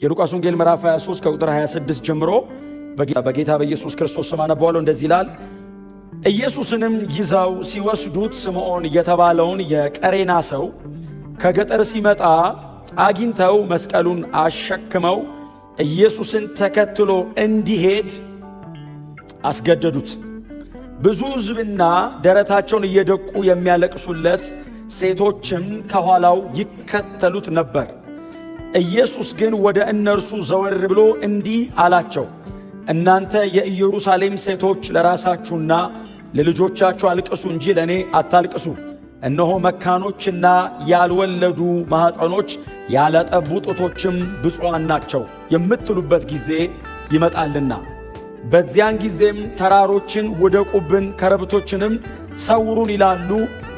የሉቃስ ወንጌል ምዕራፍ 23 ከቁጥር 26 ጀምሮ በጌታ በኢየሱስ ክርስቶስ ስም አነባዋለሁ። እንደዚህ ይላል። ኢየሱስንም ይዘው ሲወስዱት ስምዖን የተባለውን የቀሬና ሰው ከገጠር ሲመጣ አግኝተው መስቀሉን አሸክመው ኢየሱስን ተከትሎ እንዲሄድ አስገደዱት። ብዙ ሕዝብና ደረታቸውን እየደቁ የሚያለቅሱለት ሴቶችም ከኋላው ይከተሉት ነበር። ኢየሱስ ግን ወደ እነርሱ ዘወር ብሎ እንዲህ አላቸው፣ እናንተ የኢየሩሳሌም ሴቶች ለራሳችሁና ለልጆቻችሁ አልቅሱ እንጂ ለእኔ አታልቅሱ። እነሆ መካኖችና ያልወለዱ ማኅፀኖች ያላጠቡ ጡቶችም ብፁዓን ናቸው የምትሉበት ጊዜ ይመጣልና፣ በዚያን ጊዜም ተራሮችን ውደቁብን፣ ኮረብቶችንም ሰውሩን ይላሉ።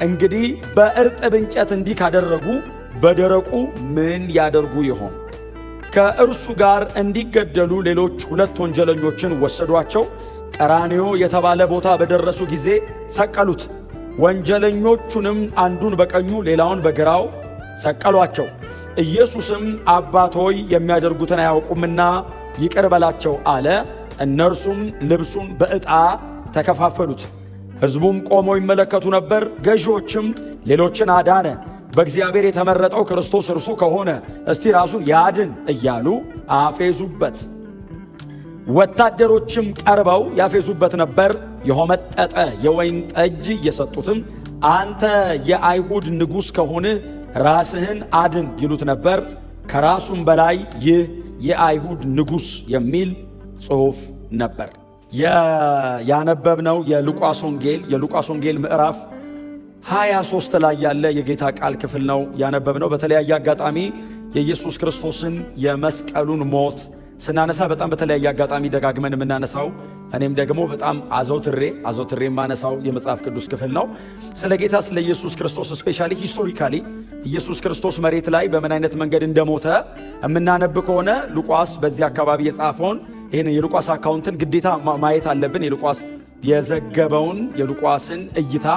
እንግዲህ በእርጥብ እንጨት እንዲህ ካደረጉ በደረቁ ምን ያደርጉ ይሆን? ከእርሱ ጋር እንዲገደሉ ሌሎች ሁለት ወንጀለኞችን ወሰዷቸው። ቀራንዮ የተባለ ቦታ በደረሱ ጊዜ ሰቀሉት። ወንጀለኞቹንም አንዱን በቀኙ ሌላውን በግራው ሰቀሏቸው። ኢየሱስም አባት ሆይ የሚያደርጉትን አያውቁምና ይቅር በላቸው አለ። እነርሱም ልብሱን በዕጣ ተከፋፈሉት። ሕዝቡም ቆመው ይመለከቱ ነበር። ገዢዎችም ሌሎችን አዳነ፣ በእግዚአብሔር የተመረጠው ክርስቶስ እርሱ ከሆነ እስቲ ራሱን ያድን እያሉ አፌዙበት። ወታደሮችም ቀርበው ያፌዙበት ነበር። የሆመጠጠ የወይን ጠጅ እየሰጡትም አንተ የአይሁድ ንጉሥ ከሆንህ ራስህን አድን ይሉት ነበር። ከራሱም በላይ ይህ የአይሁድ ንጉሥ የሚል ጽሑፍ ነበር። ያነበብነው የሉቃስ ወንጌል ምዕራፍ 23 ላይ ያለ የጌታ ቃል ክፍል ነው ያነበብነው። በተለያየ አጋጣሚ የኢየሱስ ክርስቶስን የመስቀሉን ሞት ስናነሳ በጣም በተለያየ አጋጣሚ ደጋግመን የምናነሳው እኔም ደግሞ በጣም አዘውትሬ የማነሳው የመጽሐፍ ቅዱስ ክፍል ነው። ስለ ጌታ ስለ ኢየሱስ ክርስቶስ ስፔሻሊ ሂስቶሪካሊ ኢየሱስ ክርስቶስ መሬት ላይ በምን አይነት መንገድ እንደሞተ የምናነብ ከሆነ ሉቃስ በዚህ አካባቢ የጻፈውን ይህን የሉቃስ አካውንትን ግዴታ ማየት አለብን። የሉቃስ የዘገበውን የሉቃስን እይታ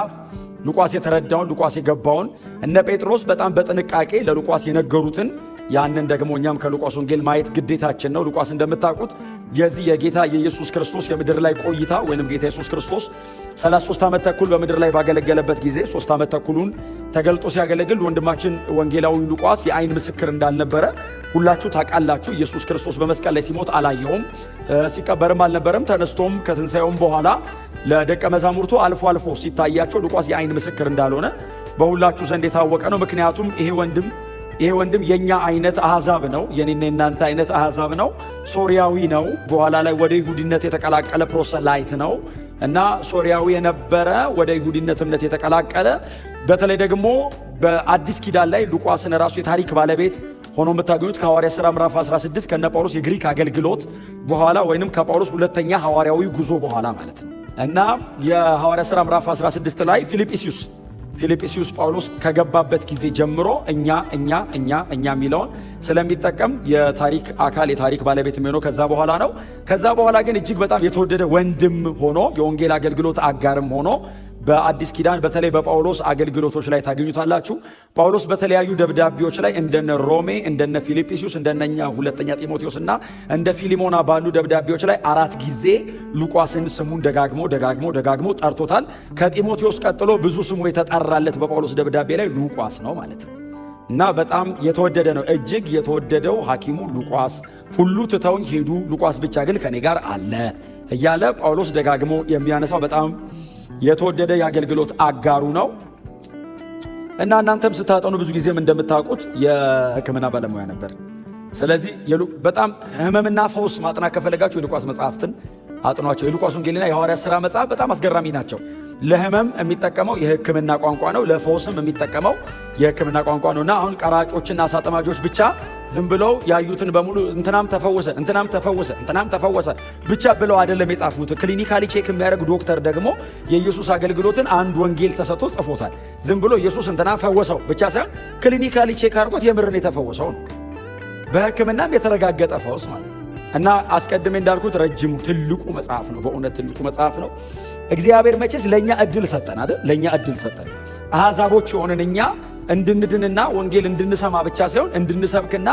ሉቃስ የተረዳውን ሉቃስ የገባውን እነ ጴጥሮስ በጣም በጥንቃቄ ለሉቃስ የነገሩትን ያንን ደግሞ እኛም ከሉቃስ ወንጌል ማየት ግዴታችን ነው። ሉቃስ እንደምታውቁት የዚህ የጌታ የኢየሱስ ክርስቶስ የምድር ላይ ቆይታ ወይንም ጌታ ኢየሱስ ክርስቶስ 33 ዓመት ተኩል በምድር ላይ ባገለገለበት ጊዜ 3 ዓመት ተኩሉን ተገልጦ ሲያገለግል ወንድማችን ወንጌላዊ ሉቃስ የአይን ምስክር እንዳልነበረ ሁላችሁ ታውቃላችሁ። ኢየሱስ ክርስቶስ በመስቀል ላይ ሲሞት አላየውም፣ ሲቀበርም አልነበረም። ተነስቶም ከትንሣኤውም በኋላ ለደቀ መዛሙርቱ አልፎ አልፎ ሲታያቸው ሉቃስ የአይን ምስክር እንዳልሆነ በሁላችሁ ዘንድ የታወቀ ነው። ምክንያቱም ይሄ ወንድም የኛ አይነት አሕዛብ ነው፣ የኔና የናንተ አይነት አሕዛብ ነው። ሶሪያዊ ነው። በኋላ ላይ ወደ ይሁዲነት የተቀላቀለ ፕሮሰላይት ነው እና ሶሪያዊ የነበረ ወደ ይሁዲነት እምነት የተቀላቀለ በተለይ ደግሞ በአዲስ ኪዳን ላይ ሉቃስን ራሱ የታሪክ ባለቤት ሆኖ የምታገኙት ከሐዋርያ ሥራ ምዕራፍ 16 ከነ ጳውሎስ የግሪክ አገልግሎት በኋላ ወይንም ከጳውሎስ ሁለተኛ ሐዋርያዊ ጉዞ በኋላ ማለት ነው እና የሐዋርያ ሥራ ምዕራፍ 16 ላይ ፊልጵስዩስ ጳውሎስ ከገባበት ጊዜ ጀምሮ እኛ የሚለውን ስለሚጠቀም የታሪክ አካል የታሪክ ባለቤት የሚሆነው ከዛ በኋላ ነው። ከዛ በኋላ ግን እጅግ በጣም የተወደደ ወንድም ሆኖ የወንጌል አገልግሎት አጋርም ሆኖ በአዲስ ኪዳን በተለይ በጳውሎስ አገልግሎቶች ላይ ታገኙታላችሁ። ጳውሎስ በተለያዩ ደብዳቤዎች ላይ እንደነ ሮሜ፣ እንደነ ፊልጵስዩስ፣ እንደነኛ ሁለተኛ ጢሞቴዎስ እና እንደ ፊሊሞና ባሉ ደብዳቤዎች ላይ 4 ጊዜ ሉቃስን ስሙን ደጋግሞ ጠርቶታል። ከጢሞቴዎስ ቀጥሎ ብዙ ስሙ የተጠራለት በጳውሎስ ደብዳቤ ላይ ሉቃስ ነው ማለት ነው እና በጣም የተወደደ ነው። እጅግ የተወደደው ሐኪሙ ሉቃስ፣ ሁሉ ትተውኝ ሄዱ፣ ሉቃስ ብቻ ግን ከኔ ጋር አለ እያለ ጳውሎስ ደጋግሞ የሚያነሳው በጣም የተወደደ የአገልግሎት አጋሩ ነው እና እናንተም ስታጠኑ ብዙ ጊዜም እንደምታውቁት የሕክምና ባለሙያ ነበር። ስለዚህ በጣም ሕመምና ፈውስ ማጥናት ከፈለጋችሁ የሉቃስ መጽሐፍትን አጥኗቸው። የሉቃስ ወንጌልና የሐዋርያት ሥራ መጽሐፍ በጣም አስገራሚ ናቸው። ለሕመም የሚጠቀመው የሕክምና ቋንቋ ነው፣ ለፈውስም የሚጠቀመው የሕክምና ቋንቋ ነው እና አሁን ቀራጮችና አሳጠማጆች ብቻ ዝም ብለው ያዩትን በሙሉ እንትናም ተፈወሰ ብቻ ብለው አይደለም የጻፉት። ክሊኒካሊ ቼክ የሚያደርግ ዶክተር ደግሞ የኢየሱስ አገልግሎትን አንድ ወንጌል ተሰጥቶ ጽፎታል። ዝም ብሎ ኢየሱስ እንትና ፈወሰው ብቻ ሳይሆን ክሊኒካሊ ቼክ አድርጎት የምርን የተፈወሰው ነው። በሕክምናም የተረጋገጠ ፈውስ ማለት እና አስቀድሜ እንዳልኩት ረጅሙ ትልቁ መጽሐፍ ነው። በእውነት ትልቁ መጽሐፍ ነው። እግዚአብሔር መቼስ ለኛ እድል ሰጠን አይደል? ለኛ እድል ሰጠን። አሕዛቦች የሆነን እኛ እንድንድንና ወንጌል እንድንሰማ ብቻ ሳይሆን እንድንሰብክና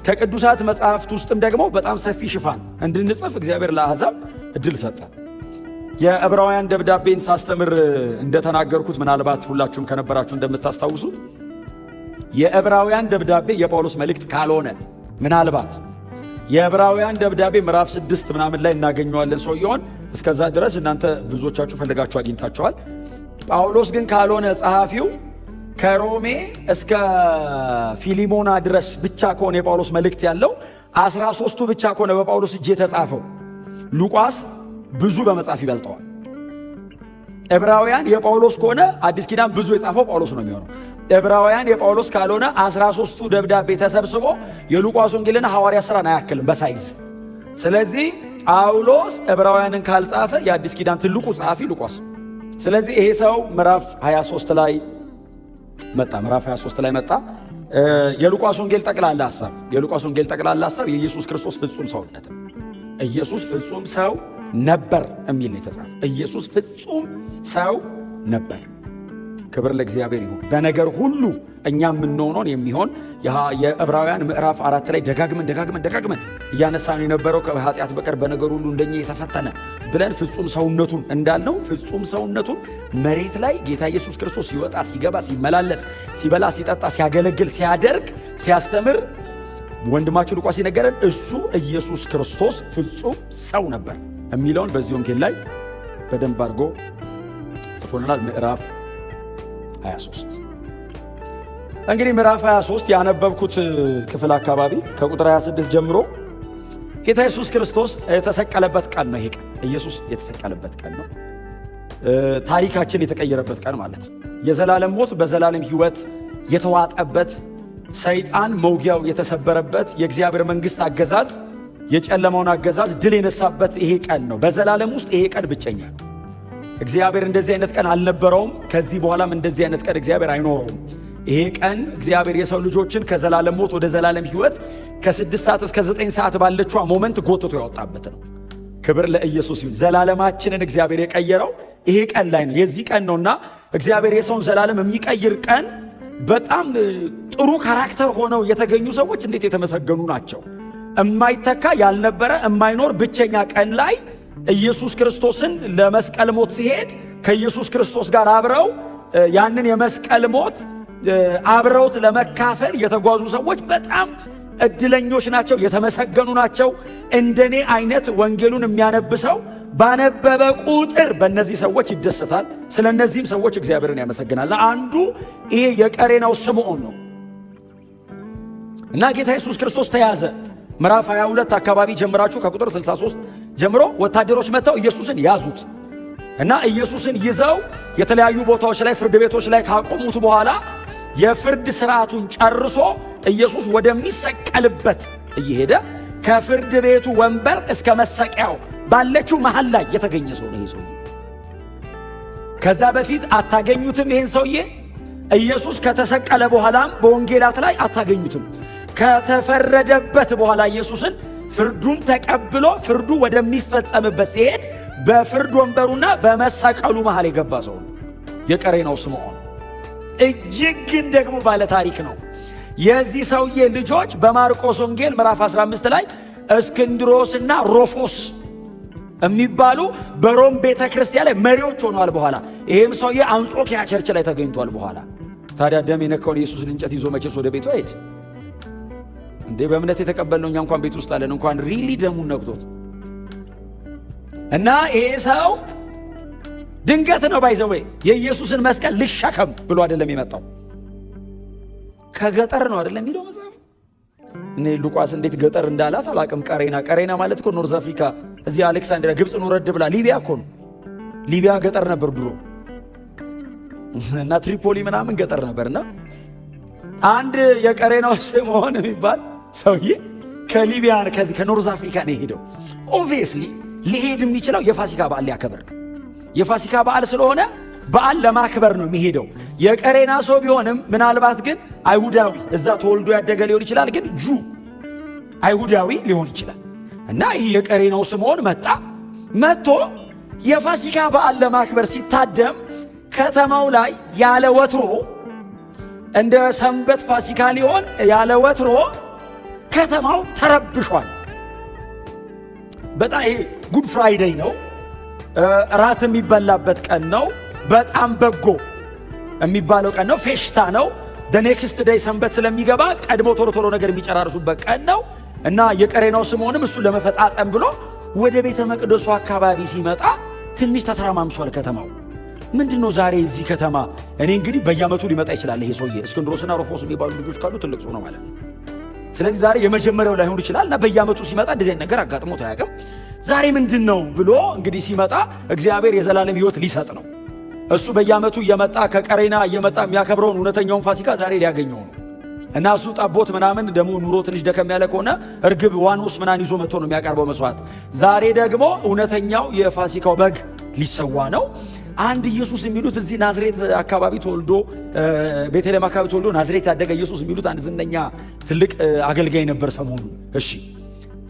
ከቅዱሳት መጽሐፍት ውስጥም ደግሞ በጣም ሰፊ ሽፋን እንድንጽፍ እግዚአብሔር ለአሕዛብ እድል ሰጠ። የዕብራውያን ደብዳቤን ሳስተምር እንደተናገርኩት ምናልባት ሁላችሁም ከነበራችሁ እንደምታስታውሱት የዕብራውያን ደብዳቤ የጳውሎስ መልእክት ካልሆነ ምናልባት የዕብራውያን ደብዳቤ ምዕራፍ 6 ምናምን ላይ እናገኘዋለን ሰውየውን። እስከዛ ድረስ እናንተ ብዙዎቻችሁ ፈልጋችሁ አግኝታችኋል። ጳውሎስ ግን ካልሆነ ጸሐፊው ከሮሜ እስከ ፊሊሞና ድረስ ብቻ ከሆነ የጳውሎስ መልእክት ያለው 13ቱ ብቻ ከሆነ በጳውሎስ እጅ የተጻፈው ሉቃስ ብዙ በመጻፍ ይበልጠዋል። ዕብራውያን የጳውሎስ ከሆነ አዲስ ኪዳን ብዙ የጻፈው ጳውሎስ ነው የሚሆነው። ዕብራውያን የጳውሎስ ካልሆነ 13ቱ ደብዳቤ ተሰብስቦ የሉቃስ ወንጌልን ሐዋርያ ሥራን አያክልም በሳይዝ። ስለዚህ ጳውሎስ ዕብራውያንን ካልጻፈ የአዲስ ኪዳን ትልቁ ጸሐፊ ሉቃስ። ስለዚህ ይሄ ሰው ምዕራፍ 23 ላይ መጣ። የሉቃስ ወንጌል ጠቅላላ ሐሳብ የኢየሱስ ክርስቶስ ፍጹም ሰውነት፣ ኢየሱስ ፍጹም ሰው ነበር የሚል ነው የተጻፈ። ኢየሱስ ፍጹም ሰው ነበር። ክብር ለእግዚአብሔር ይሁን። በነገር ሁሉ እኛ የምንሆነውን የሚሆን የዕብራውያን ምዕራፍ 4 ላይ ደጋግመን እያነሳን የነበረው ከኃጢአት በቀር በነገር ሁሉ እንደኛ የተፈተነ ብለን ፍጹም ሰውነቱን እንዳልነው ፍጹም ሰውነቱን መሬት ላይ ጌታ ኢየሱስ ክርስቶስ ሲወጣ ሲገባ ሲመላለስ ሲበላ ሲጠጣ ሲያገለግል ሲያደርግ ሲያስተምር ወንድማችን ሉቃስ ሲነገረን እሱ ኢየሱስ ክርስቶስ ፍጹም ሰው ነበር የሚለውን በዚህ ወንጌል ላይ በደንብ አድርጎ ጽፎልናል። ምዕራፍ 23 እንግዲህ ምዕራፍ 23 ያነበብኩት ክፍል አካባቢ ከቁጥር 26 ጀምሮ ጌታ ኢየሱስ ክርስቶስ የተሰቀለበት ቀን ነው። ይሄ ቀን ኢየሱስ የተሰቀለበት ቀን ነው። ታሪካችን የተቀየረበት ቀን ማለት ነው። የዘላለም ሞት በዘላለም ሕይወት የተዋጠበት፣ ሰይጣን መውጊያው የተሰበረበት፣ የእግዚአብሔር መንግሥት አገዛዝ የጨለማውን አገዛዝ ድል የነሳበት ይሄ ቀን ነው። በዘላለም ውስጥ ይሄ ቀን ብቸኛ ነው። እግዚአብሔር እንደዚህ አይነት ቀን አልነበረውም። ከዚህ በኋላም እንደዚህ አይነት ቀን እግዚአብሔር አይኖረውም። ይሄ ቀን እግዚአብሔር የሰው ልጆችን ከዘላለም ሞት ወደ ዘላለም ሕይወት ከ6 ሰዓት እስከ 9 ሰዓት ባለችው ሞመንት ጎትቶ ያወጣበት ነው። ክብር ለኢየሱስ ይሁን። ዘላለማችንን እግዚአብሔር የቀየረው ይሄ ቀን ላይ ነው። የዚህ ቀን ነውና እግዚአብሔር የሰውን ዘላለም የሚቀይር ቀን በጣም ጥሩ ካራክተር ሆነው የተገኙ ሰዎች እንዴት የተመሰገኑ ናቸው። እማይተካ ያልነበረ እማይኖር ብቸኛ ቀን ላይ ኢየሱስ ክርስቶስን ለመስቀል ሞት ሲሄድ ከኢየሱስ ክርስቶስ ጋር አብረው ያንን የመስቀል ሞት አብረውት ለመካፈል የተጓዙ ሰዎች በጣም እድለኞች ናቸው፣ የተመሰገኑ ናቸው። እንደኔ አይነት ወንጌሉን የሚያነብሰው ባነበበ ቁጥር በእነዚህ ሰዎች ይደሰታል። ስለ እነዚህም ሰዎች እግዚአብሔርን ያመሰግናል። አንዱ ይሄ የቀሬናው ስምዖን ነው እና ጌታ ኢየሱስ ክርስቶስ ተያዘ። ምዕራፍ 22 አካባቢ ጀምራችሁ ከቁጥር 63 ጀምሮ ወታደሮች መጥተው ኢየሱስን ያዙት እና ኢየሱስን ይዘው የተለያዩ ቦታዎች ላይ ፍርድ ቤቶች ላይ ካቆሙት በኋላ የፍርድ ስርዓቱን ጨርሶ ኢየሱስ ወደሚሰቀልበት እየሄደ ከፍርድ ቤቱ ወንበር እስከ መሰቂያው ባለችው መሃል ላይ የተገኘ ሰው ነው ይሄ ሰውዬ። ከዛ በፊት አታገኙትም ይሄን ሰውዬ። ኢየሱስ ከተሰቀለ በኋላም በወንጌላት ላይ አታገኙትም። ከተፈረደበት በኋላ ኢየሱስን ፍርዱን ተቀብሎ ፍርዱ ወደሚፈጸምበት ሲሄድ በፍርድ ወንበሩና በመሰቀሉ መሃል የገባ ሰው ነው የቀሬናው ስምዖን። እጅግ ግን ደግሞ ባለ ታሪክ ነው። የዚህ ሰውዬ ልጆች በማርቆስ ወንጌል ምዕራፍ 15 ላይ እስክንድሮስና ሮፎስ የሚባሉ በሮም ቤተ ክርስቲያን ላይ መሪዎች ሆነዋል። በኋላ ይሄም ሰውዬ አንጾኪያ ቸርች ላይ ተገኝቷል። በኋላ ታዲያ ደም የነካውን ኢየሱስን እንጨት ይዞ መቼስ ወደ ቤቱ አይሄድ እንዴ? በእምነት የተቀበልነው እኛ እንኳን ቤት ውስጥ አለን፣ እንኳን ሪሊ ደሙን ነክቶት እና ይሄ ሰው ድንገት ነው ባይዘዌ የኢየሱስን መስቀል ልሸከም ብሎ አይደለም የመጣው። ከገጠር ነው አይደለም የሚለው መጽሐፍ። እኔ ሉቃስ እንዴት ገጠር እንዳላት አላቅም። ቀሬና ማለት እኮ ኖርዝ አፍሪካ እዚህ አሌክሳንድሪያ ግብፅ ኑረድ ብላ ሊቢያ እኮ ነው። ሊቢያ ገጠር ነበር ድሮ እና ትሪፖሊ ምናምን ገጠር ነበርና አንድ የቀሬናው ስምዖን የሚባል ሰውዬ ከሊቢያ ከዚህ ከኖርዝ አፍሪካ ነው የሄደው። ኦብቪየስሊ ሊሄድ የሚችለው የፋሲካ በዓል ሊያከብር ነው። የፋሲካ በዓል ስለሆነ በዓል ለማክበር ነው የሚሄደው። የቀሬና ሰው ቢሆንም ምናልባት ግን አይሁዳዊ እዛ ተወልዶ ያደገ ሊሆን ይችላል፣ ግን አይሁዳዊ ሊሆን ይችላል። እና ይህ የቀሬናው ስምዖን መጥቶ የፋሲካ በዓል ለማክበር ሲታደም ከተማው ላይ ያለ ወትሮ እንደ ሰንበት ፋሲካ ሊሆን ያለ ወትሮ ከተማው ተረብሿል። በጣም ይሄ ጉድ ፍራይዴይ ነው፣ ራት የሚበላበት ቀን ነው፣ በጣም በጎ የሚባለው ቀን ነው፣ ፌሽታ ነው። ኔክስት ዴይ ሰንበት ስለሚገባ ቀድሞ ቶሎ ነገር የሚጨራርሱበት ቀን ነው እና የቀሬናው ስምዖንም እሱን ለመፈጻጸም ብሎ ወደ ቤተ መቅደሱ አካባቢ ሲመጣ ትንሽ ተተረማምሷል ከተማው። ምንድነው ዛሬ እዚህ ከተማ? እኔ እንግዲህ በየዓመቱ ሊመጣ ይችላል ይሄ ሰውዬ። እስክንድሮስና ሮፎስ የሚባሉ ልጆች ካሉ ትልቅ ሰው ነው ማለት ነው። ስለዚህ ዛሬ የመጀመሪያው ላይሆን ይችላል እና በየዓመቱ ሲመጣ እንደዚህ ነገር አጋጥሞት አያውቅም። ዛሬ ምንድነው ብሎ እንግዲህ ሲመጣ እግዚአብሔር የዘላለም ሕይወት ሊሰጥ ነው። እሱ በየዓመቱ እየመጣ ከቀሬና እየመጣ የሚያከብረውን እውነተኛውን ፋሲካ ዛሬ ሊያገኘው ነው እና እሱ ጠቦት ምናምን ደግሞ ኑሮ ትንሽ ደከም ያለ ከሆነ እርግብ ዋኖስ ምናምን ይዞ መጥቶ ነው የሚያቀርበው መስዋዕት። ዛሬ ደግሞ እውነተኛው የፋሲካው በግ ሊሰዋ ነው። አንድ ኢየሱስ የሚሉት እዚህ ናዝሬት አካባቢ ተወልዶ ቤተልሔም አካባቢ ተወልዶ ናዝሬት ያደገ ኢየሱስ የሚሉት አንድ ዝነኛ ትልቅ አገልጋይ ነበር ሰሞኑን። እሺ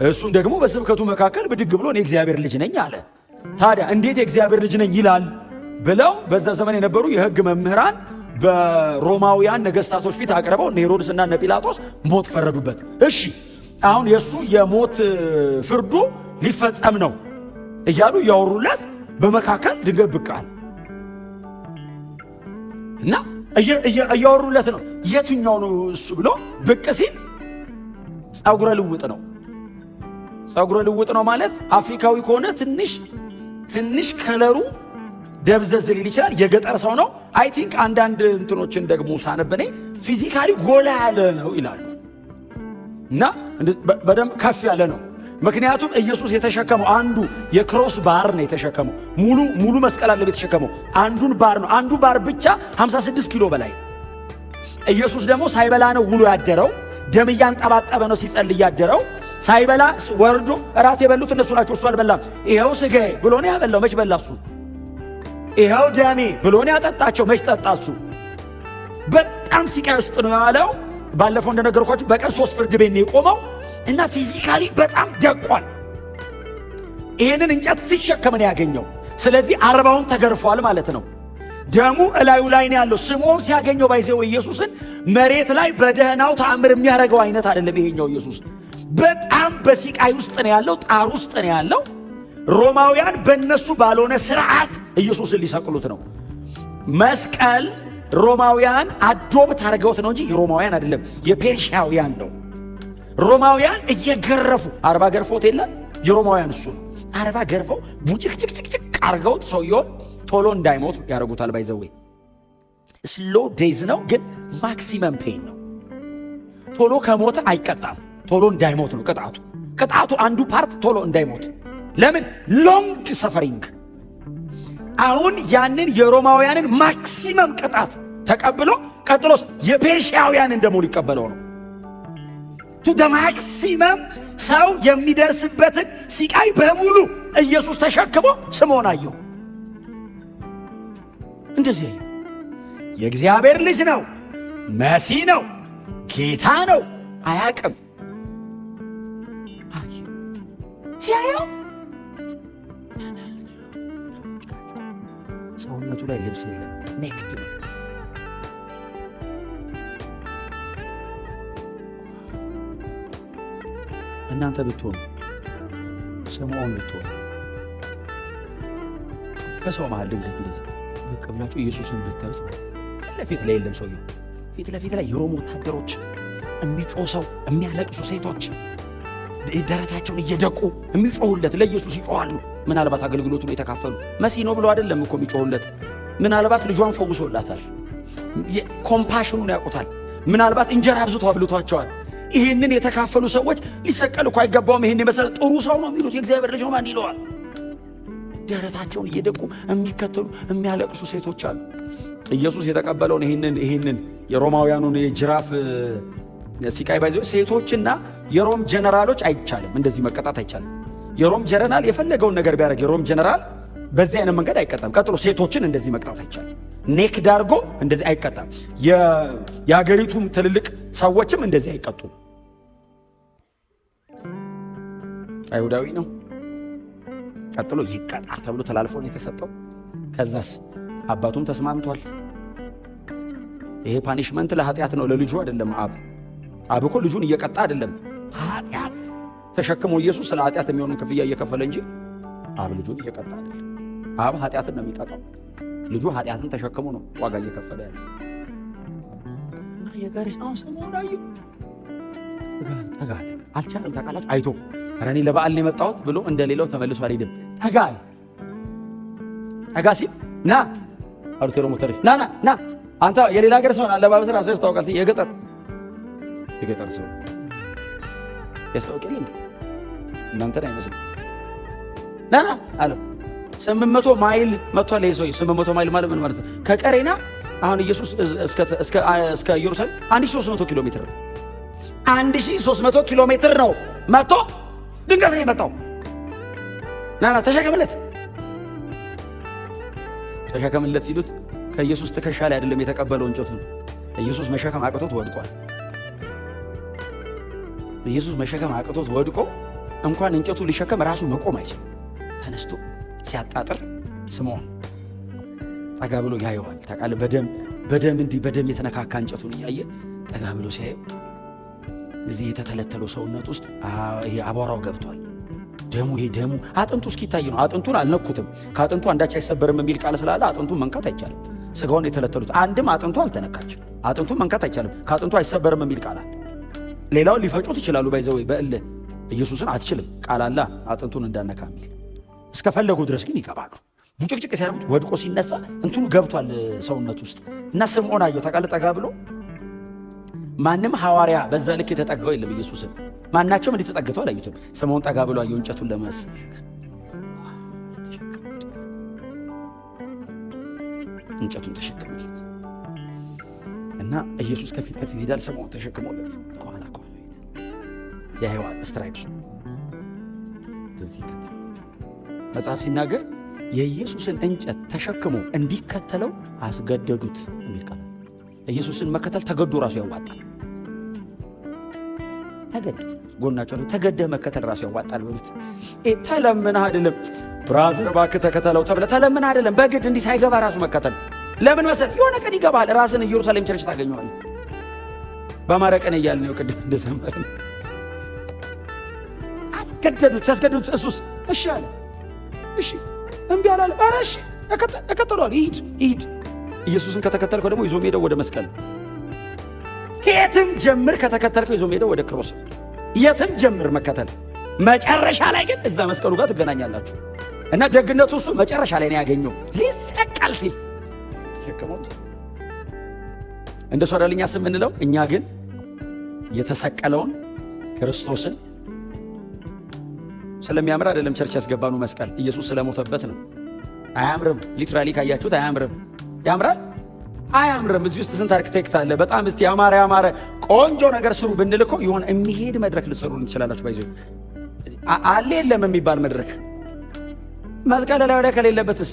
እሱን ደግሞ በስብከቱ መካከል ብድግ ብሎ እኔ እግዚአብሔር ልጅ ነኝ አለ። ታዲያ እንዴት የእግዚአብሔር ልጅ ነኝ ይላል ብለው በዛ ዘመን የነበሩ የሕግ መምህራን በሮማውያን ነገስታቶች ፊት አቅርበው እነ ሄሮድስና እነ ጲላጦስ ሞት ፈረዱበት። እሺ አሁን የሱ የሞት ፍርዱ ሊፈጸም ነው እያሉ ያወሩለት በመካከል ድንገት ብቅ አለ እና እያወሩለት ነው። የትኛው ነው እሱ ብሎ ብቅ ሲል ጸጉረ ልውጥ ነው። ጸጉረ ልውጥ ነው ማለት አፍሪካዊ ከሆነ ትንሽ ከለሩ ደብዘዝ ሊል ይችላል። የገጠር ሰው ነው። አይ ቲንክ አንዳንድ እንትኖችን ደግሞ ሳነብኔ ፊዚካሊ ጎላ ያለ ነው ይላሉ እና በደንብ ከፍ ያለ ነው። ምክንያቱም ኢየሱስ የተሸከመው አንዱ የክሮስ ባር ነው የተሸከመው። ሙሉ መስቀል አለ የተሸከመው አንዱን ባር ነው። አንዱ ባር ብቻ 56 ኪሎ በላይ። ኢየሱስ ደግሞ ሳይበላ ነው ውሎ ያደረው። ደም እያንጠባጠበ ነው ሲጸልይ ያደረው። ሳይበላ ወርዶ እራት የበሉት እነሱ ናቸው፣ እሱ አልበላም። ይኸው ስጋዬ ብሎ ነው ያበላው። መች በላ እሱ? ይኸው ደሜ ብሎ ነው ያጠጣቸው። መች ጠጣ እሱ? በጣም ሲቃይ ውስጥ ነው ያለው። ባለፈው እንደነገርኳችሁ በቀን 3 ፍርድ ቤት ነው የቆመው እና ፊዚካሊ በጣም ደቋል። ይህንን እንጨት ሲሸከም ነው ያገኘው። ስለዚህ 40ውን ተገርፏል ማለት ነው። ደሙ እላዩ ላይ ነው ያለው። ስምዖን ሲያገኘው ባይዘው ኢየሱስን መሬት ላይ በደህናው ተአምር የሚያደርገው አይነት አይደለም። ይሄኛው ኢየሱስ በጣም በሲቃይ ውስጥ ነው ያለው፣ ጣር ውስጥ ነው ያለው። ሮማውያን በእነሱ ባልሆነ ስርዓት ኢየሱስን ሊሰቅሉት ነው። መስቀል ሮማውያን አዶብት አድርገውት ነው እንጂ የሮማውያን አይደለም፣ የፔርሺያውያን ነው። ሮማውያን እየገረፉ 40 ገርፎት የለ የሮማውያን እሱ ነው። 40 ገርፈው ቡጭቅጭቅጭቅ አርገውት ሰውየውን ቶሎ እንዳይሞት ያደርጉታል። ባይዘዌ ስሎ ዴይዝ ነው ግን ማክሲመም ፔን ነው። ቶሎ ከሞተ አይቀጣም፣ ቶሎ እንዳይሞት ነው ቅጣቱ አንዱ ፓርት ቶሎ እንዳይሞት። ለምን? ሎንግ ሰፈሪንግ። አሁን ያንን የሮማውያንን ማክሲመም ቅጣት ተቀብሎ ቀጥሎስ የፔርሺያውያንን ደግሞ ሊቀበለው ነው። ቱ ደ ማክሲመም ሰው የሚደርስበትን ሲቃይ በሙሉ ኢየሱስ ተሸክሞ ስምዖን አየው። እንደዚህ አየው። የእግዚአብሔር ልጅ ነው፣ መሲህ ነው፣ ጌታ ነው። አያቅም። ሲያየው ሰውነቱ ላይ ልብስ የለም፣ ኔክድ ነው። እናንተ ብትሆኑ ስምዖን ብትሆኑ ከሰው መሃል ድንገት እንደዚህ በቃ ብላችሁ ኢየሱስን ብታዩት ፊት ለፊት ላይ የለም ሰውየው። ፊት ለፊት ላይ የሮም ወታደሮች፣ የሚጮህ ሰው፣ የሚያለቅሱ ሴቶች ደረታቸውን እየደቁ የሚጮሁለት ለኢየሱስ ይጮኻሉ። ምናልባት አገልግሎቱን የተካፈሉ መሲህ ነው ብሎ አይደለም እኮ የሚጮሁለት። ምናልባት ልጇን ፈውሶላታል፣ ኮምፓሽኑን ያውቁታል። ምናልባት እንጀራ አብዝቶ አብልቷቸዋል። ይህንን የተካፈሉ ሰዎች ሊሰቀል እኮ አይገባውም፣ ይህን የመሰለ ጥሩ ሰው ነው የሚሉት፣ የእግዚአብሔር ልጅ ነው ማን ይለዋል? ደረታቸውን እየደቁ የሚከተሉ የሚያለቅሱ ሴቶች አሉ። ኢየሱስ የተቀበለውን ይህንን የሮማውያኑን የጅራፍ ሲቃይ ባይዘው ሴቶችና የሮም ጀነራሎች አይቻልም፣ እንደዚህ መቀጣት አይቻልም። የሮም ጀነራል የፈለገውን ነገር ቢያደርግ የሮም ጀነራል በዚህ አይነት መንገድ አይቀጣም። ቀጥሎ ሴቶችን እንደዚህ መቅጣት አይቻልም። ኔክ ዳርጎ እንደዚህ አይቀጣም። የሀገሪቱም ትልልቅ ሰዎችም እንደዚህ አይቀጡም። አይሁዳዊ ነው፣ ቀጥሎ ይቀጣ ተብሎ ተላልፎ ነው የተሰጠው። ከዛስ አባቱም ተስማምቷል። ይሄ ፓኒሽመንት ለኃጢአት ነው፣ ለልጁ አይደለም። አብ እኮ ልጁን እየቀጣ አይደለም። ኃጢአት ተሸክሞ ኢየሱስ ስለ ኃጢአት የሚሆንን ክፍያ እየከፈለ እንጂ አብ ልጁን እየቀጣ አይደለም። አብ ኃጢአትን ነው የሚቀጣው፣ ልጁ ኃጢአትን ተሸክሞ ነው ዋጋ እየከፈለ ያለ። እና የገሪናውን ሰሞኑን አዩ ተጋለ አልቻለም። ታውቃላችሁ አይቶ ኧረ እኔ ለበዓል ነው የመጣሁት ብሎ እንደሌላው ተመልሶ አልሄድም። ተጋለ ጠጋ ሲል ና አሩቴሮ ሞተር ና አንተ የሌላ ሀገር ሰው አለባበስ ራስህ ያስታውቃል። የገጠር ሰው ያስታውቃል። እናንተን አይመስልም። ና አለው። 800 ማይል መጥቷል። ይሄ ሰው 800 ማይል ማለት ምን ማለት ነው? ከቀሬና አሁን ኢየሱስ እስከ ኢየሩሳሌም 1300 ኪሎ ሜትር ነው። 1300 ኪሎ ሜትር ነው መጥቶ ድንገት ነው የመጣው። ና ተሸከምለት ሲሉት ከኢየሱስ ትከሻ ላይ አይደለም የተቀበለው እንጨቱን። ኢየሱስ መሸከም አቅቶት ወድቋል። ኢየሱስ መሸከም አቅቶት ወድቆ እንኳን እንጨቱ ሊሸከም ራሱ መቆም አይችልም። ተነስቶ ሲያጣጥር ስምዖን ጠጋ ብሎ ያየዋል። ታውቃለህ በደም እንዲህ በደም የተነካካ እንጨቱን እያየ ጠጋ ብሎ ሲያየው እዚህ የተተለተለው ሰውነት ውስጥ ይሄ አቧራው ገብቷል። ይሄ ደሙ አጥንቱ እስኪታይ ነው። አጥንቱን አልነኩትም። ከአጥንቱ አንዳች አይሰበርም የሚል ቃል ስላለ አጥንቱን መንካት አይቻልም። ስጋውን የተለተሉት አንድም አጥንቱ አልተነካችም። አጥንቱን መንካት አይቻልም። ከአጥንቱ አይሰበርም የሚል ቃል አለ። ሌላውን ሊፈጩት ይችላሉ። ባይዘው በእልህ ኢየሱስን አትችልም ቃል አለ አጥንቱን እንዳነካ የሚል እስከፈለጉ ድረስ ግን ይገባሉ። ቡጭቅጭቅ ሲያደርጉት ወድቆ ሲነሳ እንትኑ ገብቷል ሰውነት ውስጥ እና ስምዖን አየው። ታውቃለህ ጠጋ ብሎ ማንም ሐዋርያ በዛ ልክ የተጠጋው የለም ኢየሱስን። ማናቸውም እንዲህ ተጠግተው አላዩትም። ስምዖን ጠጋ ብሎ አየው እንጨቱን እንጨቱን ተሸክሞለት እና ኢየሱስ ከፊት ይሄዳል። ስምዖን ተሸክሞለት ከኋላ ይሄዳል። ያየዋል ስትራይፕሱ መጽሐፍ ሲናገር የኢየሱስን እንጨት ተሸክሞ እንዲከተለው አስገደዱት የሚል ቃል። ኢየሱስን መከተል ተገዶ ራሱ ያዋጣል። ጎናቸው ተገደህ መከተል ራሱ ያዋጣል። በሉት ተለምነህ አይደለም ብራዘር እባክህ ተከተለው ተብለህ ተለምነህ አይደለም። በግድ እንዲህ ሳይገባ ራሱ መከተል። ለምን መሰለህ? የሆነ ቀን ይገባል። ራስን ኢየሩሳሌም ቸርች ታገኘዋለህ። በአማረ ቀን እያልን ነው ቅድም እንደዘመርን። ሲያስገድዱት እሱስ እሺ አለ። እሺ እምቢ አላለም። ኧረ እሺ እከተለዋለሁ። ይሂድ። ኢየሱስን ከተከተልከው ደግሞ ይዞ ሄደው ወደ መስቀል። ከየትም ጀምር ከተከተልከው ይዞ ሄደው ወደ ክሮስ። የትም ጀምር መከተል፣ መጨረሻ ላይ ግን እዛ መስቀሉ ጋር ትገናኛላችሁ። እና ደግነቱ እሱ መጨረሻ ላይ ነው ያገኘው። ሊሰቀል ሲል ተሸከሞት። እንደሱ አይደል እኛ የምንለው። እኛ ግን የተሰቀለውን ክርስቶስን ስለሚያምር አይደለም ቸርች ያስገባኑ መስቀል ኢየሱስ ስለሞተበት ነው። አያምርም? ሊትራሊ ካያችሁት አያምርም? ያምራል? አያምርም? እዚህ ውስጥ ስንት አርክቴክት አለ። በጣም እስቲ ያማረ ቆንጆ ነገር ስሩ ብንል እኮ የሆነ የሚሄድ መድረክ ልትሰሩ ትችላላችሁ። ባይዘው አለ የለም የሚባል መድረክ መስቀል ላይ ወደ ከሌለበትስ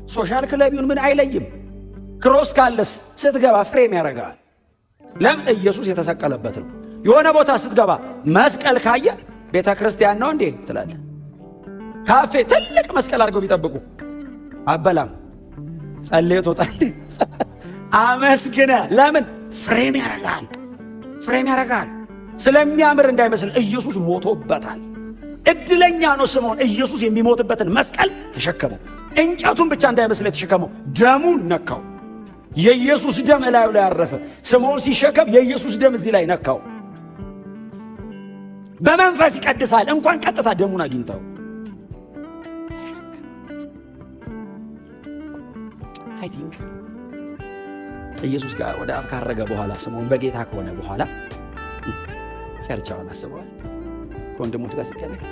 ሶሻል ክለቢውን ምን አይለይም። ክሮስ ካለስ ስትገባ ፍሬም ያደርጋል። ለምን? ኢየሱስ የተሰቀለበት ነው። የሆነ ቦታ ስትገባ መስቀል ካየ ቤተ ክርስቲያን ነው እንዴ ትላለህ። ካፌ ትልቅ መስቀል አድርገው ቢጠብቁ አበላም ጸልዮ ተወጣል። አመስግነ ለምን? ፍሬም ያደርጋል። ስለሚያምር እንዳይመስል ኢየሱስ ሞቶበታል። እድለኛ ነው ስምዖን ኢየሱስ የሚሞትበትን መስቀል ተሸከመው። እንጨቱን ብቻ እንዳይመስል የተሸከመው ደሙን ነካው። የኢየሱስ ደም እላዩ ላይ አረፈ። ስምዖን ሲሸከም የኢየሱስ ደም እዚህ ላይ ነካው። በመንፈስ ይቀድሳል። እንኳን ቀጥታ ደሙን አግኝተው አይ ቲንክ ኢየሱስ ጋር ወደ አብ ካረገ በኋላ ስምዖን በጌታ ከሆነ በኋላ ቸርቻውን አስበዋል። ከወንድሞች ጋር ሲገናኝ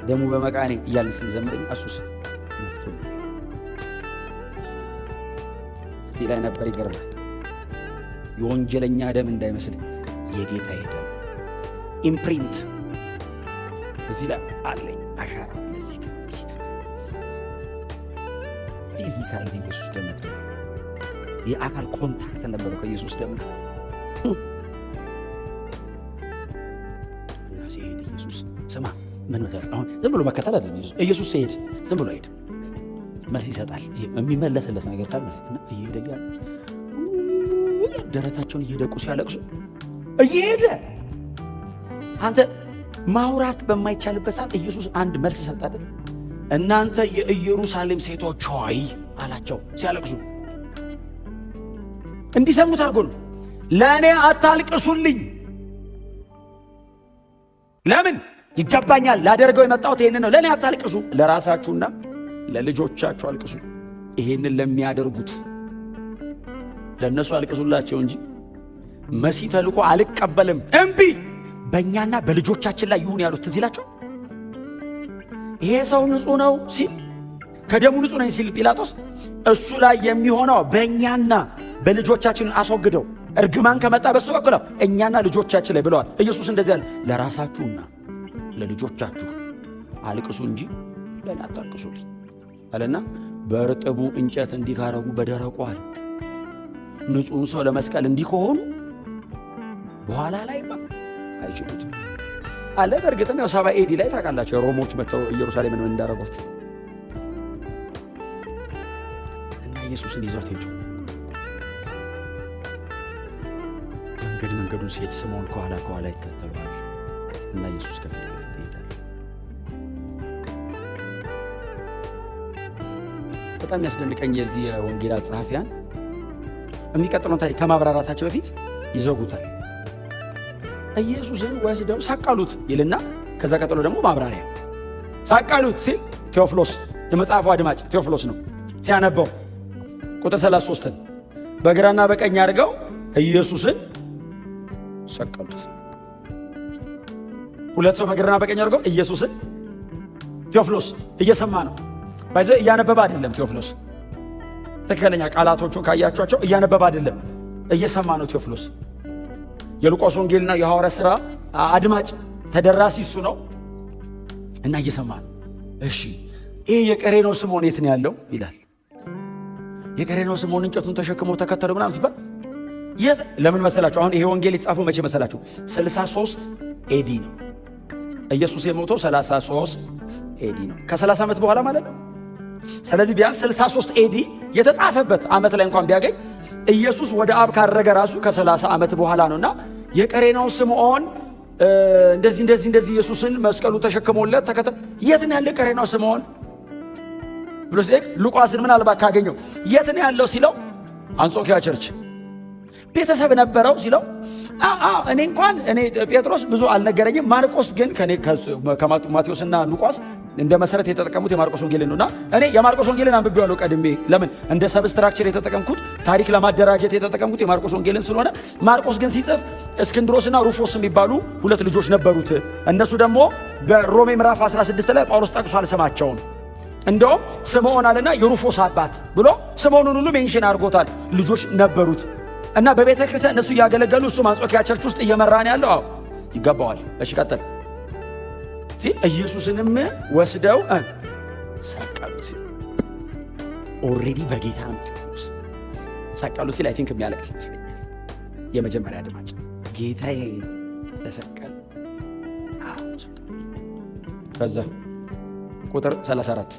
ደሙ በመቃኔ እያልን ስንዘምረኝ አሱስ እዚህ ላይ ነበር። ይገርማል። የወንጀለኛ ደም እንዳይመስል የጌታዬ ደም ኢምፕሪንት እዚህ ላይ አለኝ አሻራ። ለዚህ ፊዚካል ኢየሱስ ደም ነበር። የአካል ኮንታክት ነበረው ከኢየሱስ ደም ጋር እና ሲሄድ ኢየሱስ ስማ ምን መከራ አሁን ዝም ብሎ መከተል አይደለም። ኢየሱስ ሲሄድ ዝም ብሎ ሄድ መልስ ይሰጣል። የሚመለስለት ነገር ካለ እና እየሄደ ያለ ደረታቸውን እየደቁ ሲያለቅሱ እየሄደ አንተ ማውራት በማይቻልበት ሰዓት ኢየሱስ አንድ መልስ ሰጣደ። እናንተ የኢየሩሳሌም ሴቶች ሆይ አላቸው ሲያለቅሱ፣ እንዲሰሙት አድርጎ ነው። ለእኔ አታልቅሱልኝ። ለምን? ይገባኛል ላደርገው የመጣሁት ይሄንን ነው። ለእኔ አታልቅሱ፣ ለራሳችሁና ለልጆቻችሁ አልቅሱ። ይሄንን ለሚያደርጉት ለእነሱ አልቅሱላቸው እንጂ መሲህ ተልኮ አልቀበልም እምቢ በእኛና በልጆቻችን ላይ ይሁን ያሉት ትዝ ይላቸው። ይሄ ሰው ንጹሕ ነው ሲል ከደሙ ንጹሕ ነኝ ሲል ጲላጦስ እሱ ላይ የሚሆነው በእኛና በልጆቻችን አስወግደው እርግማን ከመጣ በሱ በኩል እኛና ልጆቻችን ላይ ብለዋል። ኢየሱስ እንደዚህ ያለ ለራሳችሁና ለልጆቻችሁ አልቅሱ እንጂ ለእኔ አታልቅሱልኝ አለና በርጥቡ እንጨት እንዲካረጉ በደረቁ አለ። ንጹሕን ሰው ለመስቀል እንዲሆኑ በኋላ ላይማ አይችሉትም አለ። በእርግጥም ያው 70 ኤዲ ላይ ታውቃላችሁ ሮሞች መጥተው ኢየሩሳሌምን ምን እንዳደረጓት እና ኢየሱስን ይዘውት ሄዱ። መንገዱን ሲሄድ ስምዖን ከኋላ ይከተለዋል እና ኢየሱስ ከፊት ይሄዳል። በጣም ያስደንቀኝ የዚህ የወንጌላት ጸሐፊያን የሚቀጥለውን ታሪክ ከማብራራታቸው በፊት ይዘጉታል። ኢየሱስን ወስደው ሰቀሉት ይልና ከዛ ቀጥሎ ደግሞ ማብራሪያ ሰቀሉት ሲል ቴዎፍሎስ የመጽሐፉ አድማጭ ቴዎፍሎስ ነው ሲያነበው ቁጥር 33 በግራና በቀኝ አድርገው ኢየሱስን ሰቀሉት። ሁለት ሰው በግራና በቀኝ አድርገው ኢየሱስን ቴዎፍሎስ እየሰማ ነው ባይዘ እያነበበ አይደለም። ቴዎፍሎስ ትክክለኛ ቃላቶቹን ካያቸዋቸው እያነበበ አይደለም እየሰማ ነው። ቴዎፍሎስ የሉቃስ ወንጌልና የሐዋርያት ሥራ አድማጭ ተደራሲ እሱ ነው እና እየሰማ ነው። እሺ ይሄ የቀሬናው ስምዖን የት ነው ያለው ይላል። የቀሬናው ስምዖን እንጨቱን ተሸክሞ ተከተለው ምናምን ሲባል የት ለምን መሰላችሁ? አሁን ይሄ ወንጌል የተጻፈው መቼ መሰላችሁ? 33 ኤዲ ነው። ኢየሱስ የሞተው 33 ኤዲ ነው። ከ30 ዓመት በኋላ ማለት ነው። ስለዚህ ቢያንስ 63 ኤዲ የተጻፈበት ዓመት ላይ እንኳን ቢያገኝ ኢየሱስ ወደ አብ ካረገ ራሱ ከ30 ዓመት በኋላ ነውና የቀሬናው ስምዖን እንደዚህ ኢየሱስን መስቀሉ ተሸክሞለት ተከተለ። የት ነው ያለው ቀሬናው ስምዖን ብሎ ሲጠይቅ ሉቃስን ምናልባት ካገኘው የት ነው ያለው ሲለው አንጾኪያ ቸርች ቤተሰብ ነበረው ሲለው እኔ ጴጥሮስ ብዙ አልነገረኝም። ማርቆስ ግን ከማቴዎስና ሉቃስ እንደ መሰረት የተጠቀሙት የማርቆስ ወንጌልን ነውና እኔ የማርቆስ ወንጌልን አንብቤዋለሁ ቀድሜ። ለምን እንደ ሰብስትራክቸር የተጠቀምኩት ታሪክ ለማደራጀት የተጠቀምኩት የማርቆስ ወንጌልን ስለሆነ፣ ማርቆስ ግን ሲጽፍ እስክንድሮስና ሩፎስ የሚባሉ ሁለት ልጆች ነበሩት። እነሱ ደግሞ በሮሜ ምዕራፍ 16 ላይ ጳውሎስ ጠቅሷል ስማቸውን። እንደውም ስምዖን አለና የሩፎስ አባት ብሎ ስምዖንን ሁሉ ሜንሽን አድርጎታል። ልጆች ነበሩት እና በቤተ ክርስቲያን እነሱ እያገለገሉ እሱ አንጾኪያ ቸርች ውስጥ እየመራን ያለው ይገባዋል። እሺ ቀጥል ሲል ኢየሱስንም ወስደው ሰቀሉት ሲል ኦልሬዲ በጌታ ነው ሰቀሉት ሲል አይ ቲንክ የሚያለቅስ ይመስለኛል። የመጀመሪያ አድማጭ ጌታዬ ተሰቀለ። ከዛ ቁጥር 34